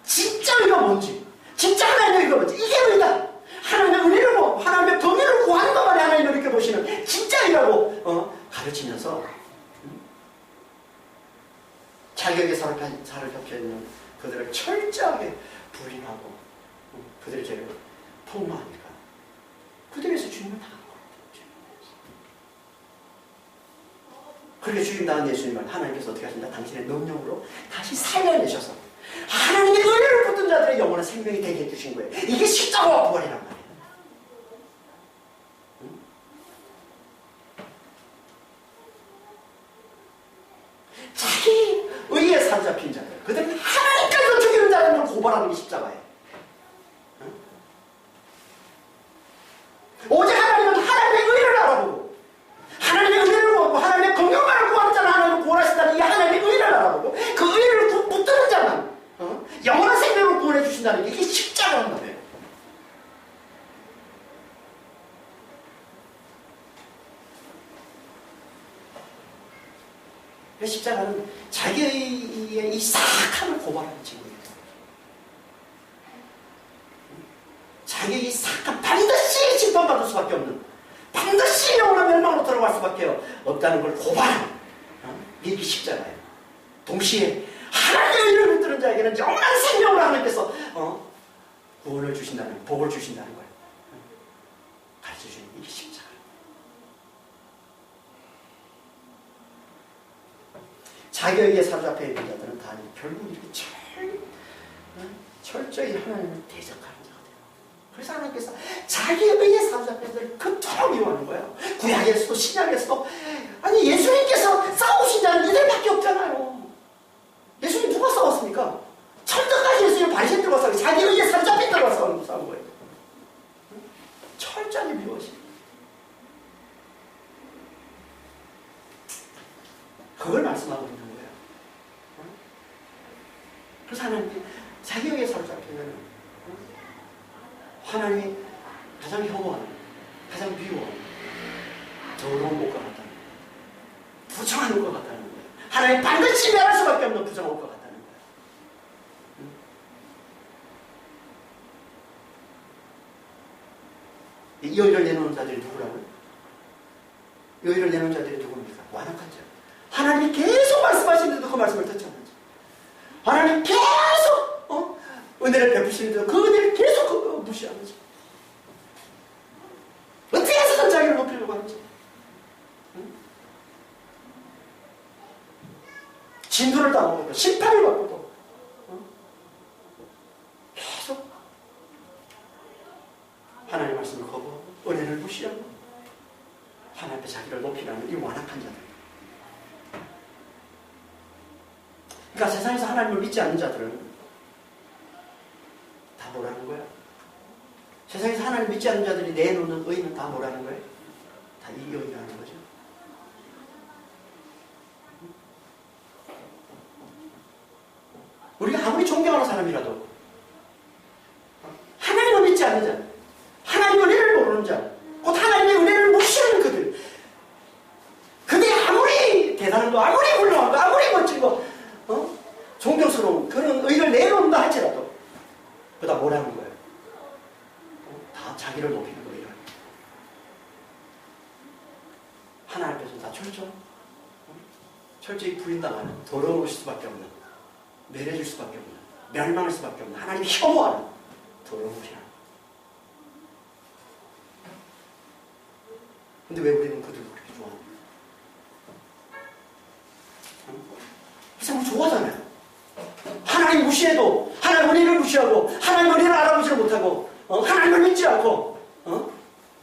진짜 의가 뭔지 진짜 하나님의 의가 뭔지 이게 의다. 하나님의 은혜를 구하고 하나님의 도리를 구하는 것만이 하나님을 이렇게 보시는 진짜 의라고 가르치면서 자격에 사로잡혀있는 그들을 철저하게 부인하고 그들의 죄를 폭로하니까 그들에서 주님을 당한 거예요. 그렇게 주님 당한 예수님을 하나님께서 어떻게 하신다? 당신의 명령으로 다시 살려내셔서 하나님의 은혜를 붙든 자들의 영원한 생명이 되게 해주신 거예요. 이게 십자가와 부활이란 말이에요. 자기 의에 사로잡힌 자들, 그들은 하나님께서 죽이는 자를 고발하는 게 십자가예요. 오직 하나님은 하나님의 의를 알아보고 하나님의 은혜를 구하고 하나님의 건강만을 구하는 자는 하나님을 구원하신다는 이 하나님의 의를 알아보고 그 의를 붙드는 자만 영원한 생명을 구원해 주신다는 게 이게 십자가란 말이에요. 그 십자가는 자기의 이 사악함을 고발하는 증거예요. 자기의 이 사악함, 반드시 심판받을 수밖에 없는, 반드시 영원한 멸망으로 들어갈 수밖에 없다는 걸 고발하는 이게 십자가예요. 동시에 하나님의 의를 붙드는 자에게는 영원한 생명을 하나님께서 구원을 주신다는, 복을 주신다는 걸 가르쳐주는 이게 십자가. 자기에게 사로잡혀 있는 자들은 다 결국 이렇게 철저히 하나님을 대적하는 자가 돼요. 그래서 하나님께서 자기에 의해 사로잡힌 자들을 그토록 미워하는 거예요. 구약에서도 신약에서도. 아니, 예수님께서 싸우신 자는 이들밖에 없잖아요. 예수님 누가 싸웠습니까? 철저까지 예수님 바리새인들과 싸우고 자기에 의해 사로잡힌 자들과 싸운 거예요. 철저하게 미워하시는. 그걸 말씀하고 있는 거예요. 그래서 하나님께 자기에게 사로잡히면 하나님이 가장 혐오하는, 가장 미워하는 더러운 것과 같다는 거예요. 부정하는 것 같다는 거예요. 하나님 반드시 멸할 수밖에 없는 부정한 것 같다는 거예요. 이 의를 내놓은 자들이 누구라고요? 이 의를 내놓은 자들이 누굽니까? 완악한 자. 하나님이 계속 말씀하시는데도 그 말씀을 듣지 않는 자. 하나님 계속 은혜를 베푸시는데도 그 은혜를 계속 무시하는 자. 어떻게 해서든 자기를 높이려고 하는 자. 진도를 당하고 심판을 받고도 계속 하나님의 말씀을 거부하고 은혜를 무시하고 하나님 앞에 자기를 높이라는 이 완악한 자들. 그러니까 세상에서 하나님을 믿지 않는 자들은 다 뭐라는 거야? 세상에서 하나님을 믿지 않는 자들이 내놓는 의는 다 뭐라는 거예요? 다 이 의라는 거죠. 우리가 아무리 존경하는 사람이라도 하나님을 믿지 않는 자, 하나님의 은혜를 모르는 자, 곧 하나님의 은혜를 무시하는 그들이 아무리 대단한 거, 아무리 훌륭한 거, 아무리 멋진 거, 존경스러운 그런 의를 내놓는다 할지라도 그다 뭐라는 거예요? 다 자기를 높이는 거예요. 하나님 앞에서는 다 철저히 부인당하는, 더러울 수밖에 없는, 매려질 수밖에 없는, 멸망할 수밖에 없는, 하나님이 혐오하는 더러운 것이야. 근데 왜 우리는 그들을 그렇게 좋아합니까? 그래서 우리 좋아하잖아요. 하나님 무시해도, 하나님 은혜를 무시하고, 하나님 은혜를 알아보지를 못하고, 하나님을 믿지 않고,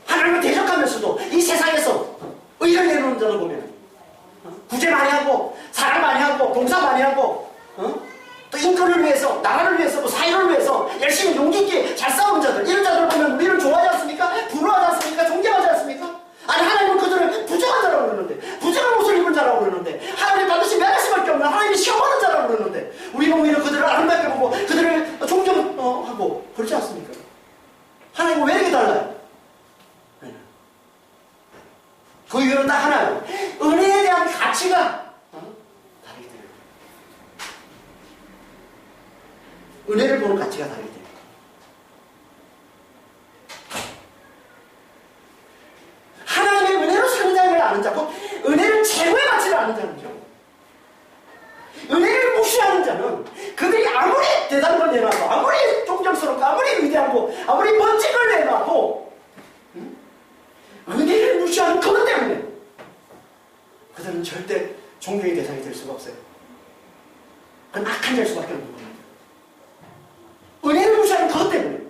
하나님을 대적하면서도 이 세상에서 의를 내놓는 자를 보면 구제 많이 하고, 사랑 많이 하고, 봉사 많이 하고, 또 인권을 위해서, 나라를 위해서, 뭐 사회를 위해서 열심히 용기 있게 잘 싸우는 자들, 이런 자들을 보면 우리를 좋아하지 않습니까? 부러워하지 않습니까? 존경하지 않습니까? 아니, 하나님은 그들을 부정한 자라고 그러는데, 부정한 옷을 입은 자라고 그러는데, 하나님 반드시 멸할 수밖에 없는, 하나님이 시험하는 자라고 그러는데, 우리는 오히려 그들을 아름답게 보고 그들을 존경하고 그렇지 않습니까? 하나님은 왜 이렇게 달라요? 그 이유는 딱 하나예요. 은혜에 대한 가치가 다르게 돼요. 은혜를 보는 가치가 다르게 돼요. 하나님의 은혜로 사는 자를 아는 자고, 은혜를 최고의 가치를 아는 자는요, 은혜를 무시하는 자는 그들이 아무리 대단한 걸 내놔도, 아무리 존경스럽고, 아무리 위대하고, 아무리 멋진 걸 내놔도 은혜를 무시하는 그것 때문에 그들은 절대 존경의 대상이 될 수가 없어요. 그건 악한 자일 수밖에 없는 겁니다. 은혜를 무시하는 그것 때문에.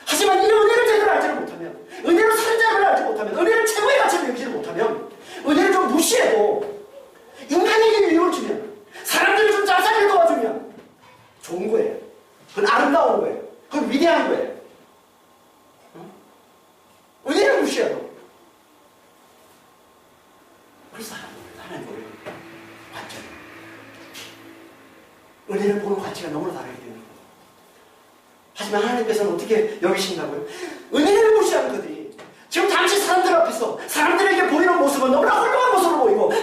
하지만 이 은혜를 제대로 알지를 못하면, 은혜로 사는 자를 알지 못하면, 은혜를 최고의 가치로 여기지를 못하면, 은혜를 좀 무시해도 인간에게 위로를 주면, 사람들을 좀 짜증을 도와주면 좋은 거예요. 그건 아름다운 거예요. 그건 위대한 거예요. 은혜를 무시해도. 그래서 하나님 보는 관점, 은혜를 보는 가치가 너무나 다르게 되는 거예요. 하지만 하나님께서는 어떻게 여기신다고요? 은혜를 무시하는 그들이 지금 당시 사람들 앞에서 사람들에게 보이는 모습은 너무나 훌륭한 모습으로 보이고,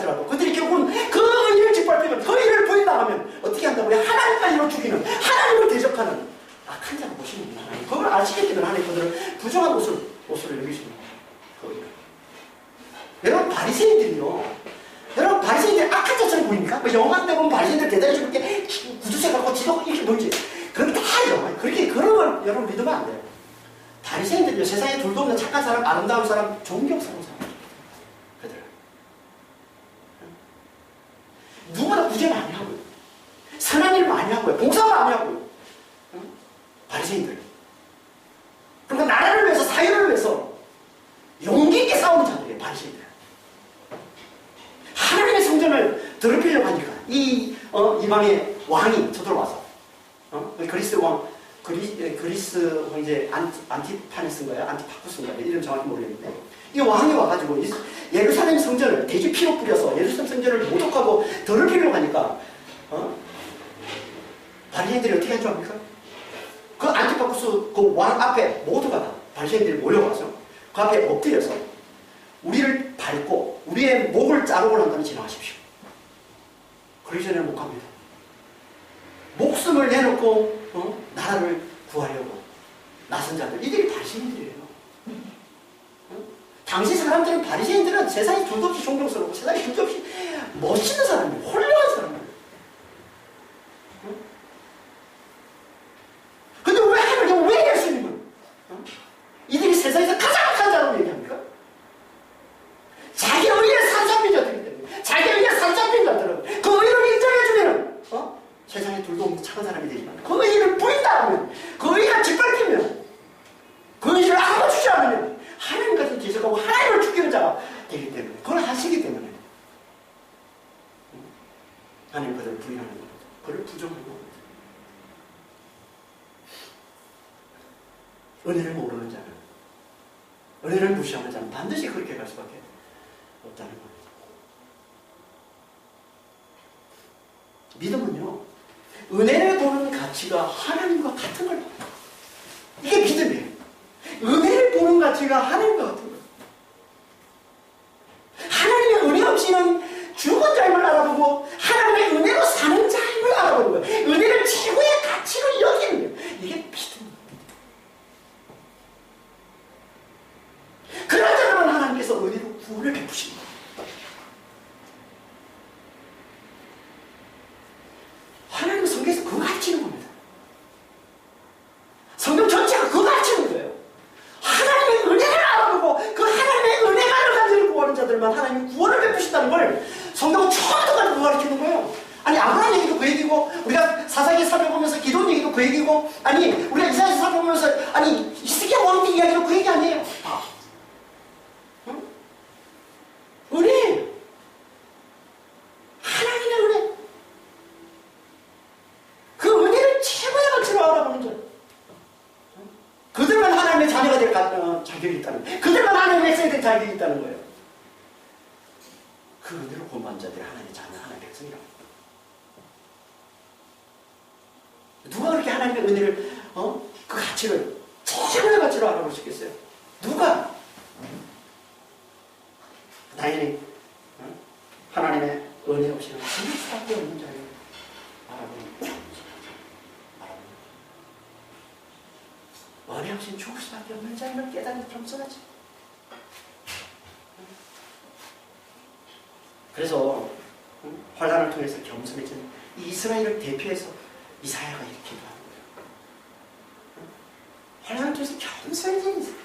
하더라도 그들이 결국은 그 의를 짓밟히면 그 의를 부인당하면 어떻게 한다고요? 하나님과 이를 죽이는 하나님을 대적하는 악한 자가 보시는구나. 그걸 아시기 때문에 하나님 그들을 부정한 옷으로 여기시는 거예요. 여러분 바리새인들이요. 여러분 바리새인들 악한 자처럼 보입니까? 영화 때 보면 바리새인들 대단히 저렇게 구두쇠 갖고 지도 이렇게 놀지. 그건 다 영화. 그렇게 그런 걸 여러분 믿으면 안 돼요. 바리새인들이요. 세상에 둘도 없는 착한 사람, 아름다운 사람, 존경스러운 사람. 그들 누구보다 구제 많이 하고요. 선한 일 많이 하고요. 봉사 많이 하고요. 바리새인들. 그리고 나라를 위해서 사회를 위해서 용기 있게 싸우는 자들이에요. 바리새인들. 하나님의 성전을 더럽히려고 하니까 이방의 왕이 저들어와서 그리스 황제 안티파네스인가요? 안티파쿠스인가요? 이름 정확히 모르겠는데 이 왕이 와가지고 예루살렘 성전을 돼지 피로 뿌려서 예루살렘 성전을 모독하고 더럽히려고 하니까 바리새인들이 어떻게 할 줄 압니까? 그 안티파쿠스 그 왕 앞에 모두가 다 바리새인들이 모여와서 그 앞에 엎드려서 우리를 밟고 우리의 목을 자르고 난 다음에 지나가십시오. 그러기 전에는 못 갑니다. 목숨을 내놓고 나라를 구하려고 나선 자들 이들이 바리새인들이에요. 당시 사람들은 바리새인들은 세상에 둘도 없이 존경스럽고 세상에 둘도 없이 멋있는 사람이에요. 훌륭한 사람이에요. 근데 왜 하느냐고 왜 예수님은 이들이 세상에서 가장 악한 자라고 얘기합니까? 자기 의의를 산산빈 자들이기 때문에 자기 의의를 산산빈 자들은 그 의의를 인정해주면 세상에 둘도 없는 착한 사람이 되지만 그 의의를 부인다면 그 의의를 짓밟히면 그 의의를 알아주지 않으면 하나님 같은 지적하고 하나님을 죽이는 자가 되기 때문에 그걸 하시기 때문에 하나님 그들을 부인하는 겁니다. 그를 부정하는 겁니다. 은혜를 모르는 자는 은혜를 무시하는 자는 반드시 그렇게 갈 수밖에 없다는 겁니다. 믿음은요 은혜를 보는 가치가 하나님과 같은 걸 봅니다. 이게 믿음이에요. 은혜를 보는 가치가 하나님과 같은 거예요. 하나님의 은혜 없이는 죽은 자임을 알아보고 하나님의 은혜로 사는 자임을 알아보는 거예요. 은혜를 최고의 가치로 여기는 거예요. 이게 믿음입니다. 그런 자들은 하나님께서 은혜로 구원을 베푸십니다. 하나님은 성경에서 그거 가르치는 겁니다. 성경 전체가 그거 가르치는 거예요. 하나님의 은혜를 알아보고 그 하나님의 은혜만을 가지고 구하는 자들만 하나님이 구원을 베푸신다는 걸 성경은 처음부터 그거 가르치는 거예요. 아니 아브라함 얘기도 그 얘기고 우리가 사사기 살펴보면서 기도원 얘기도 그 얘기고 아니 우리가 이사야서 살펴보면서 아니 히스기야 왕비 이야기도 그 얘기 아니에요. 은혜 하나님의 은혜 그 은혜를 최고의 가치로 알아보는 자 그들만 하나님의 자녀가 될 자격이 있다는 거예요. 그들만 하나님의 백성이 될 자격이 있다는 거예요. 그 은혜로 구원받은 자들이 하나님의 자녀 하나님의 백성이라고 누가 그렇게 하나님의 은혜를 그 가치를 최고의 가치로 알아볼 수 있겠어요? 누가? 당연히 하나님의 은혜 없이는 죽을 수밖에 없는 자를 알아보는 은혜 없이는 죽을 수밖에 없는 자임을 깨닫는 겸손하지. 그래서 환란을 통해서 겸손해진 이스라엘을 대표해서 이사야가 이렇게 기도하는 거예요. 환란을 통해서 겸손해진 이스라엘.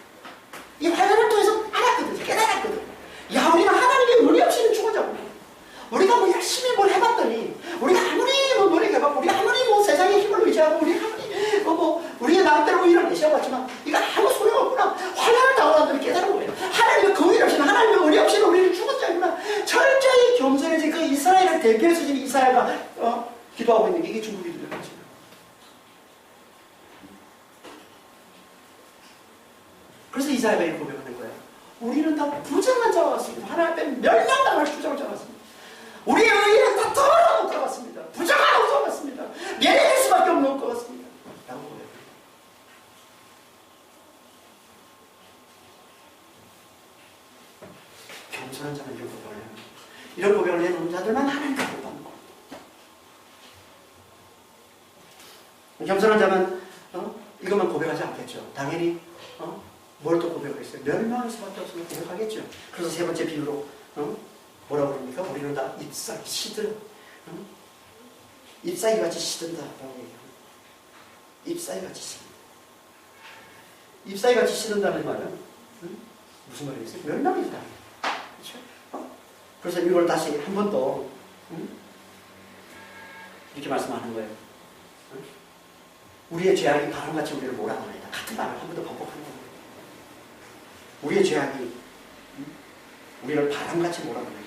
이 환란을 통해서 알았거든, 깨달았거든. 야, 우리가 하나님의 은혜 없이는 죽어자고. 우리가 뭐 열심히 뭘 해봤더니, 우리가 아무리 뭐 노력해봤고, 우리가 아무리 뭐 세상의 힘을 의지하고, 우리가 아무리 우리의 나름대로 의의를 내세워봤지만, 이거 아무 소용없구나. 환란을 당하는 깨달은 거예요. 하나님의 그 은혜 없이는, 하나님의 은혜 없이는 우리는 죽었자구나. 철저히 겸손해진 그 이스라엘을 대표해서 지금 이사야가 기도하고 있는 게 이게 중국 기도를 하죠. 그래서 이사야가 이렇게 고백하는 거예요. 우리는 다 부정한 자와 같습니다. 하나님 앞에 멸망당할 주장을 잡았습니다. 우리의 의의는 다 더러운 것 같습니다. 부정한 것 같습니다. 멸해질 수밖에 없는 것 같습니다. 라고 고백해요. 겸손한 자는 이런 고백을 해요. 이런 고백을 내놓는 자들만 하나님께 복받는 겁니다. 겸손한 자만 이것만 고백하지 않겠죠. 당연히 뭘 또 고백하겠어요? 멸망할 수밖에 없으면 고백하겠죠. 그래서 세 번째 비유로 뭐라고 그럽니까? 우리는 다 잎사귀 시들어. 잎사귀 같이 시든다라고 얘기합니다. 잎사귀 같이 시든다. 잎사귀 같이 시든다는 말은 무슨 말이겠어요? 멸망이다. 그렇죠? 그래서 이걸 다시 한 번 더 이렇게 말씀하는 거예요. 우리의 죄악이 바람같이 우리를 몰아가나이다. 같은 말을 한 번 더 반복하는 거예요. 우리의 죄악이 우리를 바람같이 몰아가나이다.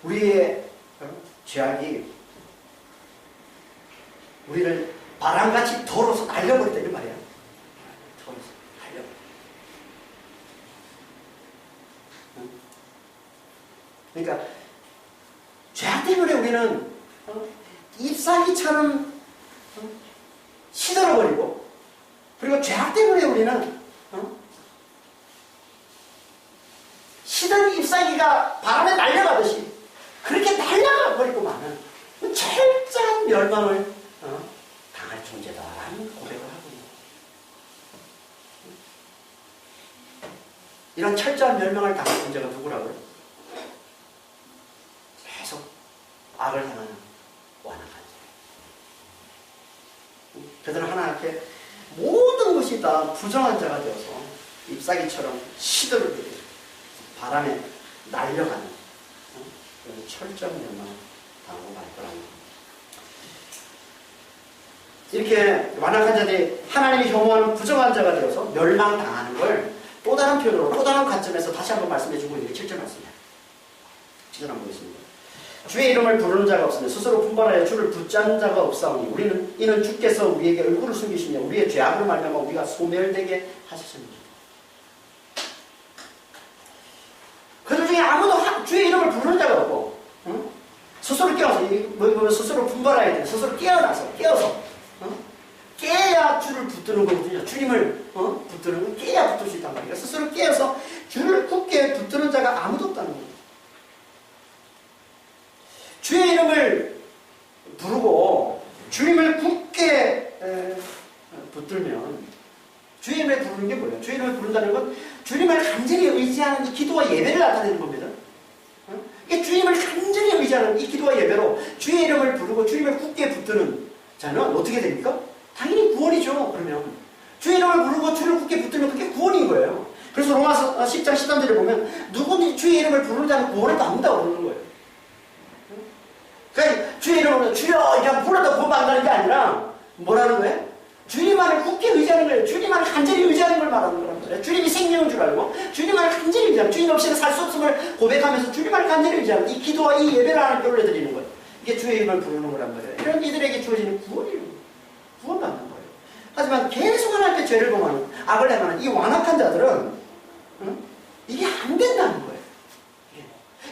우리의 죄악이 우리를 바람같이 덜어서 날려버렸다는 말이야. 덜어서 날려버렸다. 그러니까 죄악 때문에 우리는 잎사귀처럼 시들어버리고, 그리고 죄악 때문에 우리는 시든 잎사귀가 바람에 날려가듯이 그렇게 날려가 버리고만은 철저한 멸망을 당할 존재다라는 고백을 하고 있는 거예요. 이런 철저한 멸망을 당할 존재가 누구라고요? 계속 악을 행하는 완악한 자. 그들은 하나님 앞에 모든 것이 다 부정한 자가 되어서 잎사귀처럼 시들어버리고 바람에 날려가는 그런 철저한 멸망을 당하고 말 거라는 겁니다. 이렇게 완악한 자들이 하나님이 혐오하는 부정한 자가 되어서 멸망당하는 걸 또 다른 표현으로 또 다른 관점에서 다시 한번 말씀해주고 있는 게 7절 말씀이에요. 7절 한번 보겠습니다. 주의 이름을 부르는 자가 없으며 스스로 분발하여 주를 붙잡는 자가 없사오니 이는 주께서 우리에게 얼굴을 숨기시며 우리의 죄악을 말미암아 우리가 소멸되게 하셨습니다. 그들 중에 아무도 주의 이름을 부르는 자가 없고 스스로 깨어서 스스로 분발해야 돼. 스스로 깨어서 깨야 주를 붙드는 거거든요. 주님을 붙드는 건 깨야 붙을 수 있단 말이에요. 스스로 깨어서 주를 굳게 붙드는 자가 아무도 없다는 거예요. 주의 이름을 부르고 주님을 굳게 붙들면, 주의 이름을 부르는 게 뭐예요? 주의 이름을 부른다는 건 주님을 간절히 의지하는 이 기도와 예배를 나타내는 겁니다. 이게 주님을 간절히 의지하는 이 기도와 예배로 주의 이름을 부르고 주님을 굳게 붙드는 자는 어떻게 됩니까? 당연히 구원이죠. 그러면 주의 이름을 부르고 주를 굳게 붙들면 그게 구원인 거예요. 그래서 로마서 10장 13절에 보면 누구든지 주의 이름을 부르는 자는 구원을 받는다고 그러는 거예요. 그러니까 주의 이름으로 주여 그냥 불러도 구원받는다는 게 아니라 뭐라는 거예요? 주님만을 굳게 의지하는 거예요. 주님만을 간절히 의지하는 걸 말하는 거란 말이에요. 주님이 생명인 줄 알고 주님만을 간절히 의지하는, 주님 없이는 살 수 없음을 고백하면서 주님만을 간절히 의지하는 이 기도와 이 예배를 하나님께 올려드리는 거예요. 이게 주의 이름을 부르는 거란 말이에요. 이런 이들에게 주어지는 구원이에요. 구원받는 거예요. 하지만 계속 하나님께 죄를 범하는, 악을 행하는 이 완악한 자들은 이게 안 된다는 거예요.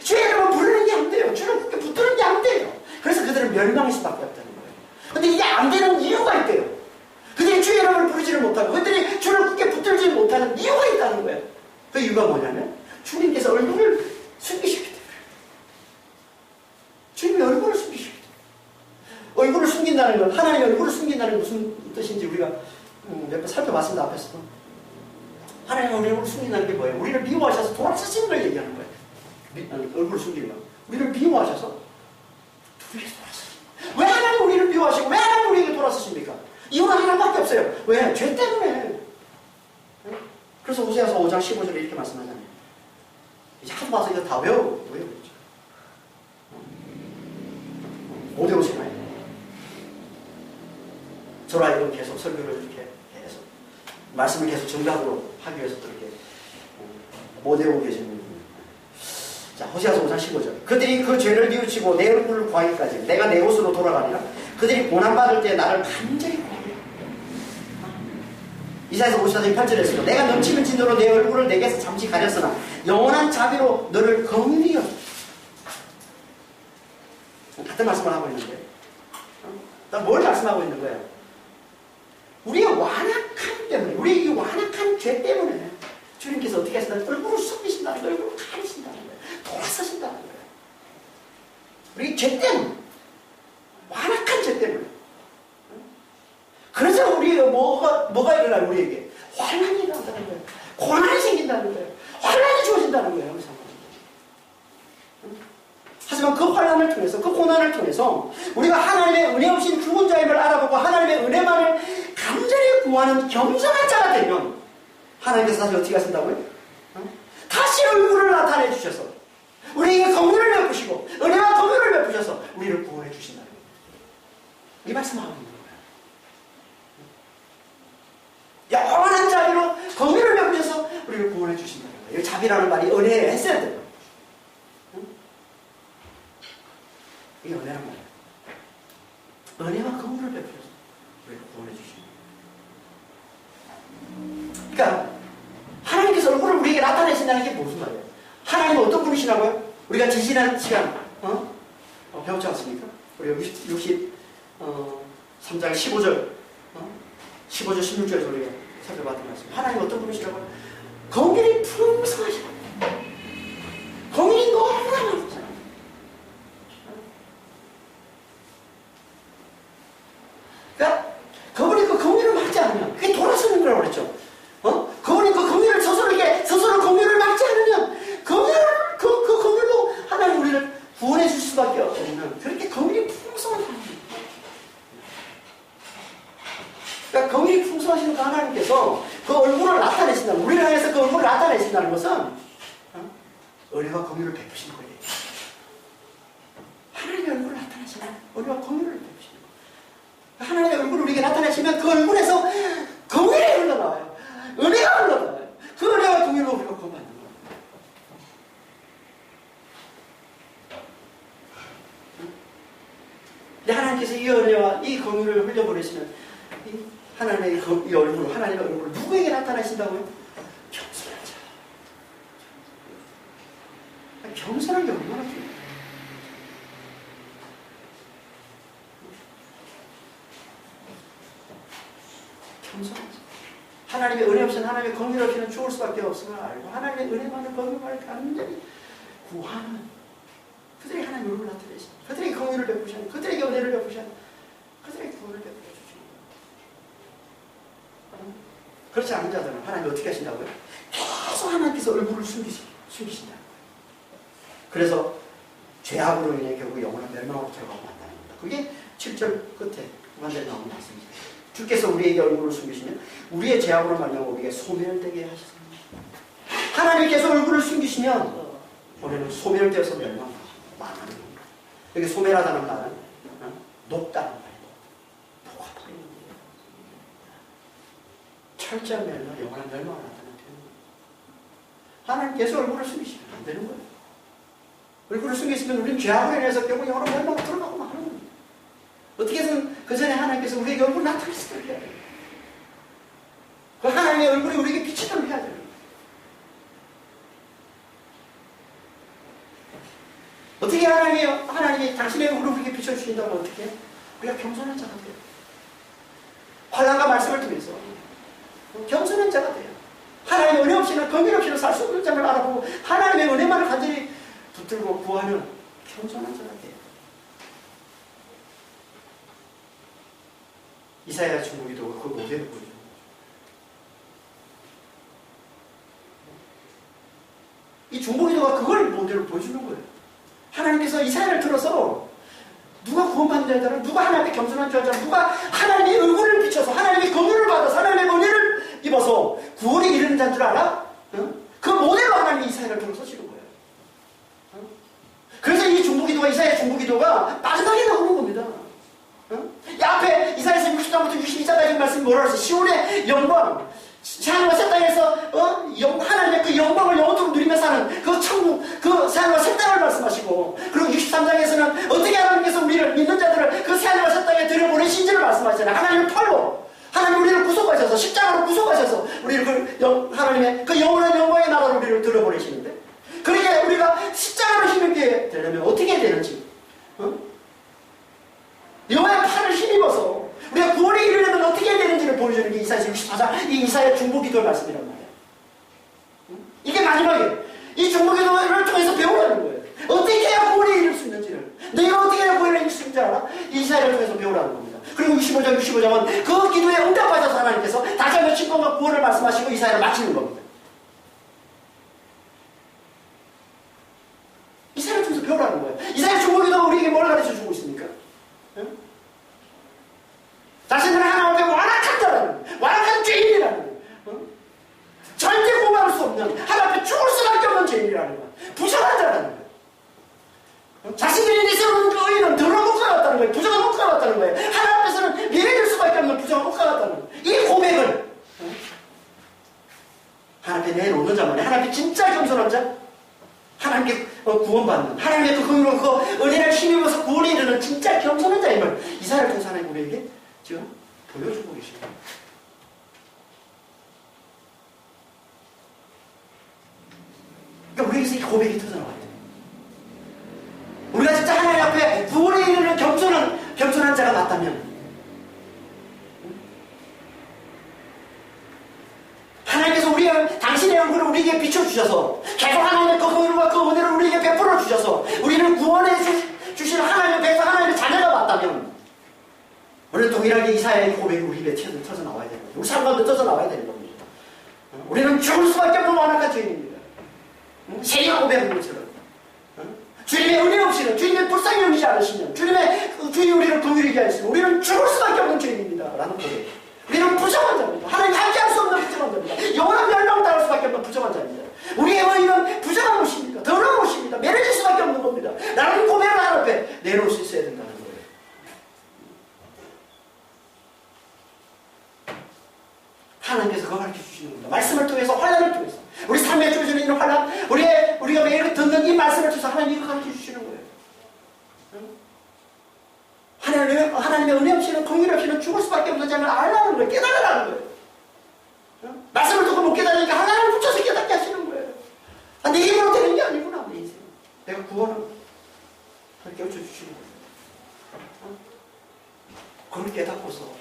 주의 이름을 부르는 게 안 돼요. 주를 굳게 붙드는 게 안 돼요. 그래서 그들은 멸망할 수밖에 없다는 거예요. 근데 이게 안 되는 이유가 있대요. 그들이 주의 이름을 부르지를 못하고 그들이 주를 굳게 붙들지 못하는 이유가 있다는 거예요. 그 이유가 뭐냐면 주님께서 얼굴을 숨기시기 때문에. 주님이 얼굴을 숨기시기 때문에. 얼굴을 숨긴다는 건, 하나님의 얼굴을 숨긴다는 건 무슨 뜻인지 우리가 몇 번 살펴봤습니다. 앞에서도. 하나님의 얼굴을 숨긴다는 게 뭐예요? 우리를 미워하셔서 돌아서시는 걸 얘기하는 거예요. 얼굴을 숨기는 거. 우리를 미워하셔서 우리에게 돌아서십니다. 왜 하나님 우리를 미워하시고 왜 하나님 우리에게 돌아서십니까? 이유는 하나밖에 없어요. 왜? 죄 때문에. 그래서 호세아서 5장 15절에 이렇게 말씀하잖아요. 이제 하도 봐서 이거 다 외워버렸죠. 못 외우시나요? 저로 하여금 계속 설교를 이렇게 계속 말씀을 계속 정답으로 하기 위해서 또 이렇게 못 외우고 계시는 분입니다. 자, 호세아서 5장 15절. 그들이 그 죄를 뉘우치고 내 얼굴을 구하기까지 내가 내 옷으로 돌아가니라. 그들이 고난받을 때 나를 간절히 구하리라. 이사야서 54장 8절에서도 내가 넘치는 진노로 내 얼굴을 내게서 잠시 가렸으나 영원한 자비로 너를 긍휼히 여겨. 같은 말씀을 하고 있는데 뭘 말씀하고 있는 거예요? 우리의 완악함 때문에, 우리의 이 완악한 죄 때문에 주님께서 어떻게 하신다는, 얼굴을 숨기신다는 거예요. 얼굴을 가리신다는 거예요. 돌아서신다는 거예요. 우리 죄 때문에, 완악한 죄 때문에. 그래서 우리가 뭐가 일어나요? 우리에게 환난이 일어난다는 거예요. 고난이 생긴다는 거예요. 환난이 주어진다는 거예요. 하지만 그 환난을 통해서, 그 고난을 통해서 우리가 하나님의 은혜 없인 죽은 자임을 알아보고 하나님의 은혜만을 간절히 구하는 겸손한 자가 되면 하나님께서 다시 어떻게 하신다고요? 다시 얼굴을 나타내 주셔서 우리에게 긍휼을 베푸시고 은혜와 긍휼을 베푸셔서 우리를 구원해 주신다는 거예요. 이 말씀하고 있는 거예요. 영원한 자비로 긍휼을 베푸셔서 우리를 구원해 주신다는 거예요. 이 자비라는 말이 은혜에 했어야 돼요. 이게 은혜란 말이에요. 은혜와 긍휼을 베푸셔서 우리를 구원해 주십니다. 그러니까 하나님께서 얼굴을 우리에게 나타내신다는 게 무슨 말이에요? 하나님은 어떤 분이시라고요? 우리가 지지난 시간 배웠지 않습니까? 우리가 63장 15절 16절에서 우리가 살펴봤던 말씀. 하나님은 어떤 분이시라고요? 긍휼이 풍성하시라고. 긍휼이 너무나 많으시라고. 그러니까 그분이 그 긍휼을 막지 않으면 그게 돌아서는 거라고 그랬죠. 그분이 그 긍휼을 스스로 긍휼을 막지 않으면 그 긍휼로 하나님 우리를 구원해 줄 수밖에 없는 그렇게 긍휼이 풍성한 하나님. 그러니까 긍휼이 풍성하신 그 하나님께서 그 얼굴을 나타내신다는, 우리를 향해서 그 얼굴을 나타내신다는 것은 은혜와 긍휼을 베푸시는 거예요. 하나님의 얼굴을 나타내시면 은혜와 긍휼을 베푸시는 거예요. 하나님의 얼굴을 우리에게 나타내시면 그 얼굴에서 긍휼이 흘러나와요. 은혜가 흘러나와요. 그 은혜와 긍휼로 우리가 구원받는 거예요. 근데 하나님께서 이 은혜와 이 긍휼을 흘려보내시면 하나님의 이 얼굴, 하나님의 얼굴을 누구에게 나타내신다고요? 겸손한 자. 겸손한 게 얼마나 중요해요. 겸손한 자. 하나님의 은혜 없이는, 하나님의 긍휼 없이는 죽을 수밖에 없음을 알고 하나님의 은혜만을 긍휼만을 간절히 구하는 그들에게 하나님의 얼굴을 나타내시는, 그들에게 긍휼을 베푸시는, 그들에게 은혜를 베푸시는, 그들에게 구원을 베푸시는. 그렇지 않은 자들은 하나님이 어떻게 하신다고요? 계속 하나님께서 얼굴을 숨기신다. 그래서 죄악으로 인해 결국 영원한 멸망으로 들어가고 만다는 겁니다. 그게 7절 끝에 완전히 나오는 말씀입니다. 주께서 우리에게 얼굴을 숨기시면 우리의 죄악으로 말미암아 우리에게 소멸되게 하셨습니다. 하나님께서 얼굴을 숨기시면 우리는 소멸되어서 멸망하고 망하는 겁니다. 여기 소멸하다는 말은 높다는 말이에요. 녹아버리는 거예요. 철저한 멸망, 영원한 멸망을 나타내는 거예요. 하나님께서 얼굴을 숨기시면 안 되는 거예요. 얼굴을 숨기시면 우리는 죄악으로 인해서 결국 영원한 멸망으로 들어가고 마는 겁니다. 어떻게든 그 전에 하나님께서 우리에게 얼굴을 나타내시도록 해야 돼요. 그 하나님의 얼굴이 우리에게 비치도록 해야 돼요. 어떻게 하나님이 당신의 얼굴을 우리에게 비춰주신다면 어떻게 해요? 우리가 겸손한 자가 돼요. 환난과 말씀을 통해서 겸손한 자가 돼요. 하나님의 은혜 없이는, 긍휼 없이는 살 수 없는 점을 알아보고 하나님의 은혜만을 간절히 붙들고 구하는 겸손한 자가 돼요. 이사야 중보기도가 그 모델을 보여주는 거죠. 이 중보기도가 그걸 모델로 보여주는 거예요. 하나님께서 이사야를 들어서 누가 구원받는 자들은, 누가 하나님의 겸손한 자들은, 누가 하나님의 얼굴을 비춰서 하나님의 긍휼을 받아서 하나님의 은혜를 입어서 구원에 이르는 자인 줄 알아? 그 모델로 하나님이 이사야를 들어서 주는 거예요. 그래서 이 중보기도가, 이사야 중보기도가 마지막에 나오는 겁니다. 이 앞에 이사야서 60장부터 62장까지 말씀이 뭐라고 했어요? 시온의 영광, 하나님과 새 땅에서 하나님의 그 영광을 영원토록 누리며 사는 그 천국, 그 하나님과 새 땅을 말씀하시고, 그리고 63장에서는 어떻게 하나님께서 우리를 믿는 자들을 그 새 하나님과 새 땅에 들여보내신지를 말씀하시잖아요. 하나님의 팔로 하나님 우리를 구속하셔서, 십자가로 구속하셔서 우리를 하나님의 그 영원한 영광의 나라로 우리를 들여보내시는데, 그러니까 우리가 십자가로 힘입게 되려면 어떻게 해야 되는지, 여호와의 팔을 힘입어서 우리가 구원에 이르려면 어떻게 해야 되는지를 보여주는 게 이사야 64장, 이 이사야 중보기도의 말씀이란 말이에요. 이게 마지막이에요. 이 중보기도를 통해서 배우라는 거예요. 어떻게 해야 구원에 이룰 수 있는지를. 내가 어떻게 해야 구원에 이룰 수 있는지 알아? 이사야를 통해서 배우라는 겁니다. 그리고 65장은 그 기도에 응답받아서 하나님께서 다시 한번 침공과 구원을 말씀하시고 이사야를 마치는 겁니다. 이사야를 통해서 배우라는 거예요. 이사야 중보기도가 우리에게 뭘 가르쳐 주고 있습니까? 응? 자신을 하나님 앞에 완악한 자라는 거예요. 완악한 죄인이라는 거예요. 응? 절대 고발할 수 없는 하나님 앞에 죽을 수밖에 없는 죄인이라는 거예요. 부정한 자라는 거예요. 자신들이 내세우는 그 의의는 더러운 목과 같다는 거예요. 부정한 목과 같다는 거예요. 하나님 앞에서는 예외될 수밖에 없는 부정한 목과 같다는 거예요. 이 고백을 하나님 앞에 내놓는 자만이 하나님 앞에 진짜 겸손한 자, 하나님께 구원받는, 하나님의 그 긍휼로 그 은혜를 힘입어서 구원에 이르는 진짜 겸손한 자임을 이사야를 통해서 하나님 우리에게 지금 보여주고 계십니다. 그러니까 우리에게서 이 고백이 터져나와야 돼요. 우리가 진짜 하나님 앞에 구원에 이르는 겸손한 자가 맞다면 하나님께서 당신의 얼굴을 우리에게 비춰주셔서 계속 하나님의 그 긍휼과 그 은혜를 우리에게 베풀어 주셔서 우리를 구원해 주신 하나님의 백성, 하나님의 자녀가 맞다면 우리는 동일하게 이사야의 고백이 우리 입에 터져 나와야 되는 거예요. 우리 삶가운데 터져 나와야 되는 겁니다. 우리는 죽을 수밖에 없는 완악한 죄인입니다. 세리가 고백한 것처럼 주님의 은혜 없이는, 주님의 불쌍히 여기지 않으시면, 주님 우리를 긍휼히 하시면 우리는 죽을 수밖에 없는 죄인입니다. 라는 고백. 우리는 부정한 자입니다. 하나님 함께할 수 없는 부정한 자입니다. 영원한 멸망당할 수밖에 없는 부정한 자입니다. 우리의 의의는 부정한 것입니다. 더러운 것입니다. 매력일 수밖에 없는 겁니다. 라는 고백을 하나님 앞에 내놓을 수 있어야 된다는 거예요. 하나님께서 그걸 가르쳐 주시는 겁니다. 말씀을 통해서, 환란을 통해서. 우리 삶에 주어지는 이런 환란, 우리가 매일 듣는 이 말씀을 통해서 하나님이 이거 가르쳐 주시는 거예요. 하나님의 은혜 없이는, 긍휼 없이는 죽을 수밖에 없는 자를 알라는 거예요. 깨달으라는 거예요. 말씀을 듣고 못 깨달으니까 하나님을 붙여서 깨닫게 하시는 거예요. 내 힘으로 되는 게 아니구나, 내 인생. 내가 구원을 그렇게 깨우쳐주시는 거예요. 그걸 깨닫고서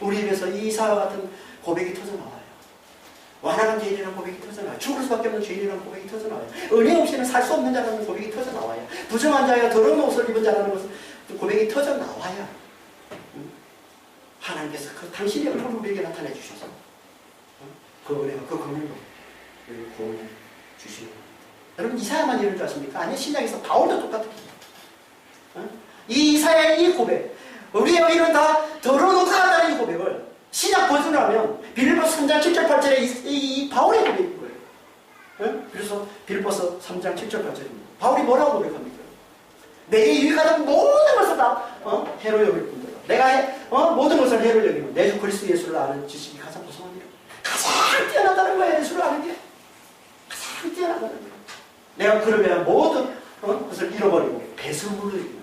우리 입에서 이사와 같은 고백이 터져나와요. 완악한 죄인이라는 고백이 터져나와요. 죽을 수밖에 없는 죄인이라는 고백이 터져나와요. 은혜 없이는 살 수 없는 자라는 고백이 터져나와요. 부정한 자야 더러운 옷을 입은 자라는 것은 고백이 터져나와야 하나님께서 당신의 얼굴을 우리에게 나타내 주셔서 그 은혜와 그 긍휼로 우리를 구원해 주시는 겁니다. 여러분 이사야만 이런 줄 아십니까? 아니, 신약에서 바울도 똑같은 겁니다. 이 이사야의 이 고백, 우리의 의는 다 더러운 옷과 같다는 이 고백을 신약 버전을 하면 빌립보서 3장 7절 8절에 이 바울의 고백인 거예요. 그래서 빌립보서 3장 7절 8절입니다. 바울이 뭐라고 고백합니까? 내게 유익하던 모든 것을 다 해로 여길 뿐더러 내가 모든 것을 해로 여기면 내 주 그리스도 예수를 아는 지식이 가장 고상한 일, 가장 뛰어나다는 거예요. 예수를 아는 게 가장 뛰어나다는 거예요. 내가 그러면 모든 것을 잃어버리고 배설물로 여기면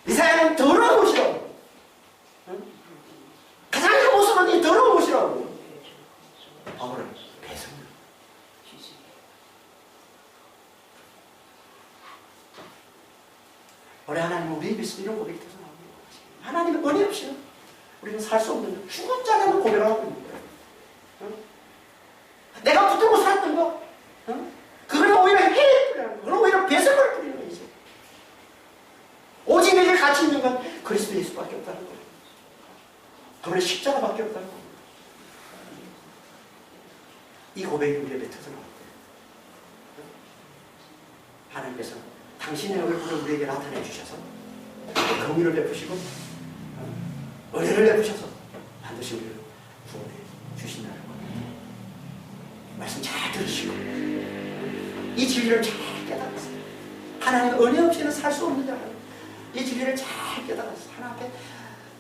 이사야는 더러운 것이라고, 가장 큰 모습은 이 더러운 것이라고 바울은 배설물. 우리 하나님은 우리 입에 이런 고백이 터져나옵니다. 하나님의 은혜 없이는 우리는 살 수 없는 죽은 자라는 고백을 하고 있는 거예요. 내가 붙들고 살았던 거, 그걸 오히려 해를 뿌리는 거, 그걸 오히려 배설물을 뿌리는 거지. 오직 내게 가치 있는 건 그리스도 예수밖에 없다는 거예요. 그분의 십자가밖에 없다는 거예요. 이 고백이 우리 입에 터져나옵니다. 하나님께서 당신의 얼굴을 우리에게 나타내 주셔서 긍휼을 베푸시고 은혜를 베푸셔서 반드시 우리를 구원해 주신다는 겁니다. 말씀 잘 들으시고 이 진리를 잘 깨달았어요. 하나님의 은혜 없이는 살 수 없는 자라는 이 진리를 잘 깨달았어요. 하나님 앞에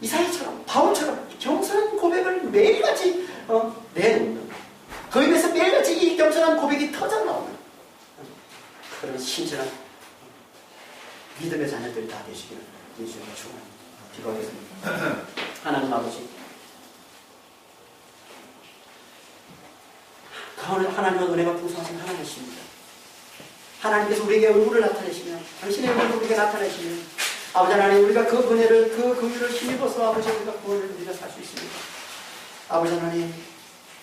이사야처럼 바울처럼 겸손한 고백을 매일같이 내놓는, 그 입에서 매일같이 이 겸손한 고백이 터져나오는 그런 신실한 믿음의 자녀들이 다 되시기를 예수님의 축원합니다. 기도하겠습니다. 하나님 아버지, 하나님의 은혜가 풍성하신 하나님이십니다. 하나님께서 우리에게 얼굴을 나타내시면, 당신의 얼굴을 우리에게 나타내시면 아버지 하나님, 우리가 그 은혜를, 그 긍휼을 힘입어서 아버지 우리가 구원을 우리가 살 수 있습니다. 아버지 하나님,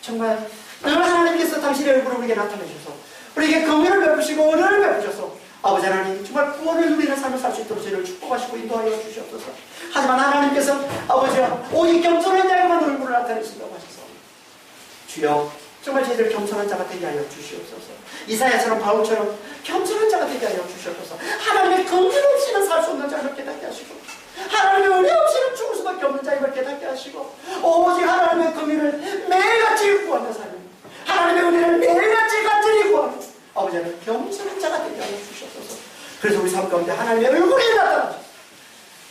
정말 늘 하나님께서 당신의 얼굴을 우리에게 나타내셔서 우리에게 긍휼을 베푸시고 은혜를 베푸셔서 아버지 하나님 정말 구원을 누리는 삶을 살 수 있도록 저희를 축복하시고 인도하여 주시옵소서. 하지만 하나님께서 아버지야 오직 겸손한 자에게만 얼굴을 나타내신다고 하셔서 주여 정말 저희들 겸손한 자가 되게 하여 주시옵소서. 이사야처럼 바울처럼 겸손한 자가 되게 하여 주시옵소서. 하나님의 긍휼 없이는 살 수 없는 자를 깨닫게 하시고 하나님의 은혜 없이는 죽을 수밖에 없는 자임을 깨닫게 하시고 오직 하나님의 긍휼을 매일같이 구하며 사는 하나님의 은혜를 매일같이 간절히 구하며 아버지는 겸손한 자가 되게 하여 주시옵소서. 그래서 우리 삶 가운데 하나님의 얼굴이 나타나서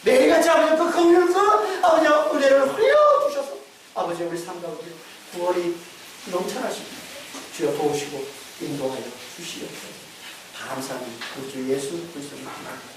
매일같이 아버지 그 긍휼 그 아버지 은혜를 흘려 주셔서 아버지 우리 삶 가운데 구원이 넘쳐나시고 주여 도우시고 인도하여 주시옵소서. 감사합니다. 우리 주 예수 그리스도의 이름으로.